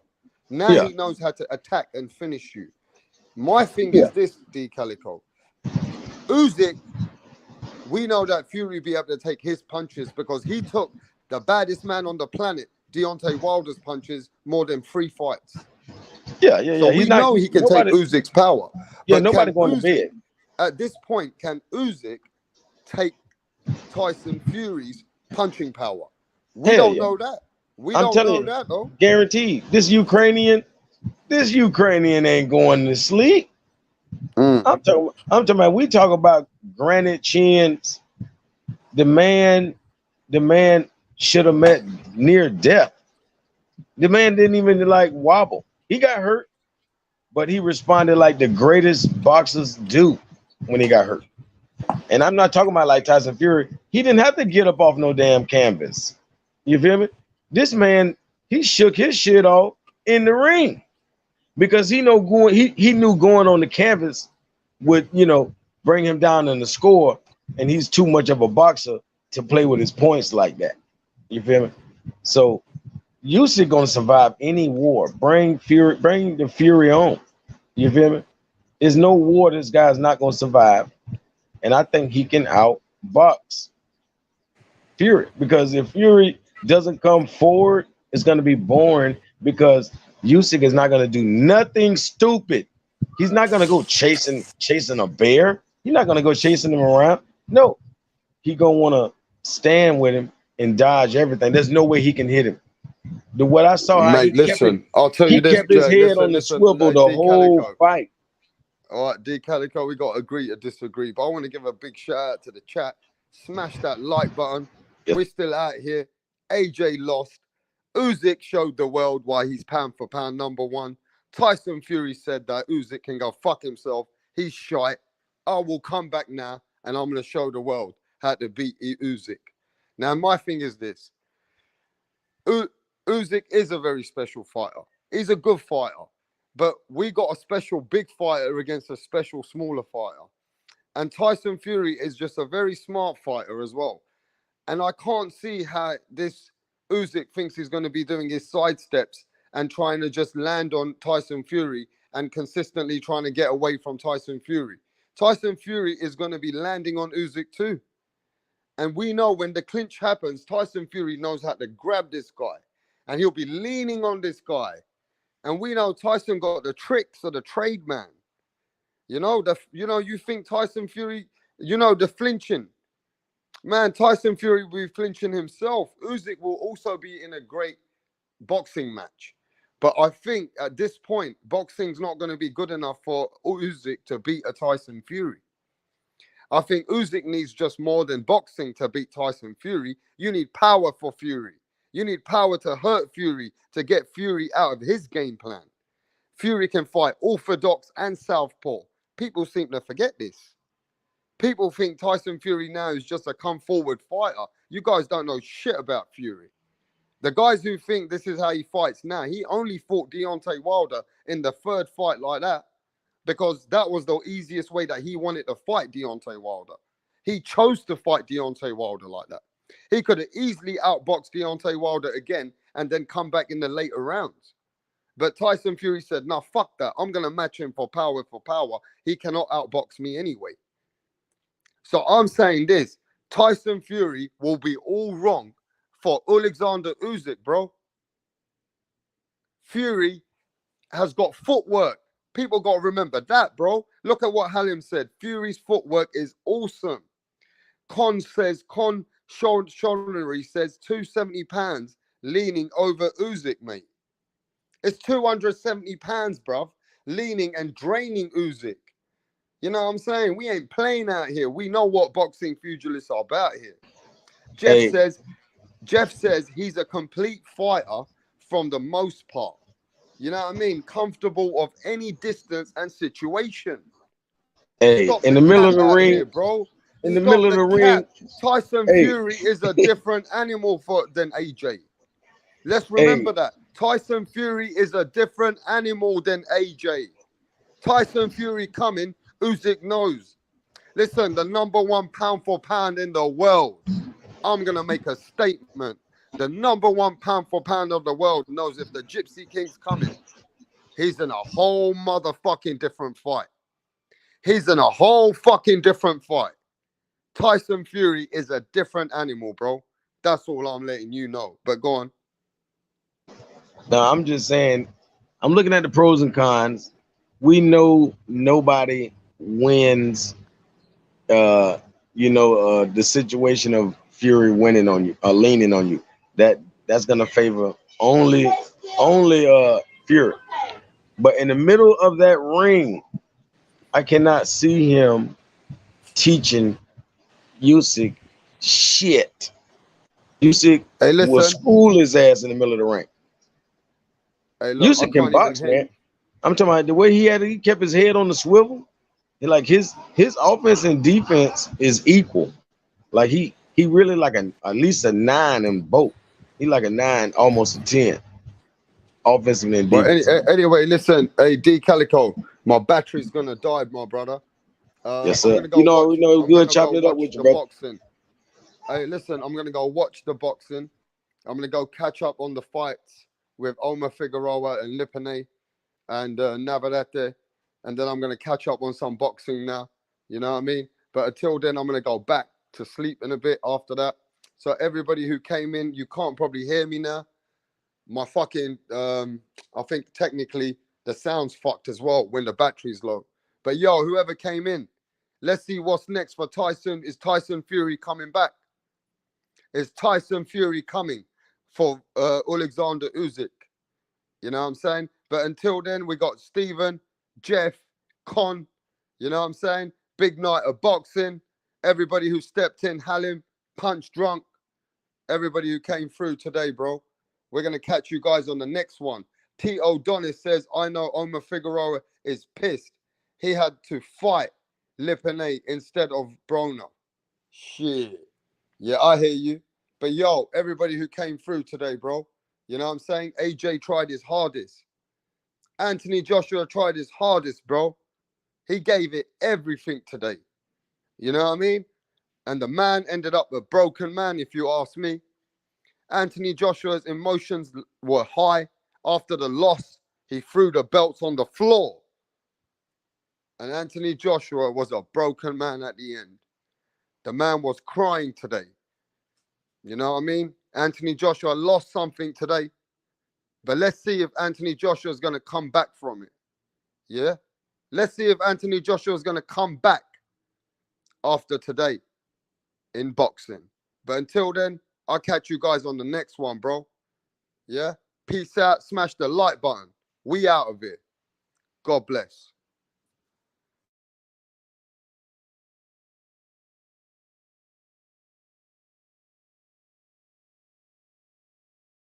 Now Yeah. he knows how to attack and finish you. My thing Yeah. is this, D Calico. Usyk, we know that Fury be able to take his punches because he took the baddest man on the planet, Deontay Wilder's punches, more than 3 fights. Yeah. So He's we not know he can take Usyk's power. Yeah, But nobody can going to Usyk, bed. at this point, can Usyk take Tyson Fury's punching power? We Hell don't yeah. know that. We I'm don't telling know you, that, though. guaranteed. This Ukrainian ain't going to sleep. I'm talking about, we talk about granite chins. The man should have met near death. The man didn't even like wobble. He got hurt, but he responded like the greatest boxers do when he got hurt. And I'm not talking about like Tyson Fury. He didn't have to get up off no damn canvas. You feel me? This man, he shook his shit off in the ring because he knew going on the canvas would, bring him down in the score, and he's too much of a boxer to play with his points like that. You feel me? So Usyk gonna survive any war. Bring the Fury on. You feel me? There's no war this guy's not gonna survive, and I think he can outbox Fury, because if Fury doesn't come forward, it's gonna be boring because Usyk is not gonna do nothing stupid. He's not gonna go chasing a bear. He's not gonna go chasing him around. No, he gonna wanna stand with him and dodge everything. There's no way he can hit him. What I saw, how Mate, listen, I'll tell you this, kept his Jack. head on the swivel the D whole Calico. fight. All right, D Calico, we got to agree to disagree. But I want to give a big shout out to the chat. Smash that like button. Yeah. We're still out here. AJ lost. Usyk showed the world why he's pound for pound #1. Tyson Fury said that Usyk can go fuck himself. He's shite. I will come back now and I'm going to show the world how to beat Usyk. Now, my thing is this. Usyk is a very special fighter. He's a good fighter. But we got a special big fighter against a special smaller fighter. And Tyson Fury is just a very smart fighter as well. And I can't see how this Usyk thinks he's going to be doing his side steps and trying to just land on Tyson Fury and consistently trying to get away from Tyson Fury. Tyson Fury is going to be landing on Usyk too. And we know when the clinch happens, Tyson Fury knows how to grab this guy. And he'll be leaning on this guy. And we know Tyson got the tricks of the trade man. You think Tyson Fury, the flinching. Man, Tyson Fury will be flinching himself. Usyk will also be in a great boxing match. But I think at this point, boxing's not going to be good enough for Usyk to beat a Tyson Fury. I think Usyk needs just more than boxing to beat Tyson Fury. You need power for Fury. You need power to hurt Fury, to get Fury out of his game plan. Fury can fight orthodox and southpaw. People seem to forget this. People think Tyson Fury now is just a come forward fighter. You guys don't know shit about Fury. The guys who think this is how he fights now, he only fought Deontay Wilder in the third fight like that because that was the easiest way that he wanted to fight Deontay Wilder. He chose to fight Deontay Wilder like that. He could have easily outboxed Deontay Wilder again and then come back in the later rounds. But Tyson Fury said, "No, fuck that. I'm going to match him for power for power. He cannot outbox me anyway." So I'm saying this, Tyson Fury will be all wrong for Alexander Usyk, bro. Fury has got footwork. People got to remember that, bro. Look at what Halim said. Fury's footwork is awesome. Con Shonery says 270 pounds leaning over Usyk, mate. It's 270 pounds, bruv, leaning and draining Usyk. You know what I'm saying? We ain't playing out here. We know what boxing pugilists are about here. Jeff says he's a complete fighter from the most part. You know what I mean? Comfortable of any distance and situation. Hey, Stop in the middle of the cap out ring, here, bro. in the Stop middle of the ring, Tyson Fury is a different animal than AJ. Let's remember that. Tyson Fury is a different animal than AJ. Tyson Fury coming, Usyk knows. Listen, the number one pound for pound in the world. I'm going to make a statement. The number one pound for pound of the world knows if the Gypsy King's coming, he's in a whole motherfucking different fight. He's in a whole fucking different fight. Tyson Fury is a different animal, bro. That's all I'm letting you know. But go on. No, I'm just saying, I'm looking at the pros and cons. We know nobody wins, the situation of Fury winning on you or leaning on you. That's gonna favor only Fury. But in the middle of that ring, I cannot see him teaching Usyk shit. Usyk will school his ass in the middle of the ring. Hey, look, Usyk can box, man. I'm talking about the way he kept his head on the swivel. Like his offense and defense is equal. Like he really like at least a 9 in both. He like a 9, almost a 10. Offensive and defense. But anyway, listen, hey D Calico, my battery's gonna die, my brother. Yes, sir. We know it's good chopping it up with you, bro. Boxing. Hey, listen, I'm gonna go watch the boxing. I'm gonna go catch up on the fights with Omar Figueroa and Lipane and Navarrete, and then I'm gonna catch up on some boxing now. You know what I mean? But until then, I'm gonna go back to sleep in a bit after that. So everybody who came in, you can't probably hear me now. My fucking, I think technically the sound's fucked as well when the battery's low. But yo, whoever came in, let's see what's next for Tyson. Is Tyson Fury coming back? Is Tyson Fury coming for Alexander Usyk? You know what I'm saying? But until then, we got Steven, Jeff, Con, you know what I'm saying? Big night of boxing. Everybody who stepped in, Halim, Punch Drunk, everybody who came through today, bro. We're going to catch you guys on the next one. T. O'Donis says, I know Omar Figueroa is pissed. He had to fight Lipane instead of Broner. Shit. Yeah, I hear you. But yo, everybody who came through today, bro. You know what I'm saying? AJ tried his hardest. Anthony Joshua tried his hardest, bro. He gave it everything today. You know what I mean? And the man ended up a broken man, if you ask me. Anthony Joshua's emotions were high. After the loss, he threw the belts on the floor. And Anthony Joshua was a broken man at the end. The man was crying today. You know what I mean? Anthony Joshua lost something today. But let's see if Anthony Joshua is going to come back from it. Yeah? Let's see if Anthony Joshua is going to come back after today in boxing. But until then, I'll catch you guys on the next one, bro. Yeah? Peace out. Smash the like button. We out of here. God bless.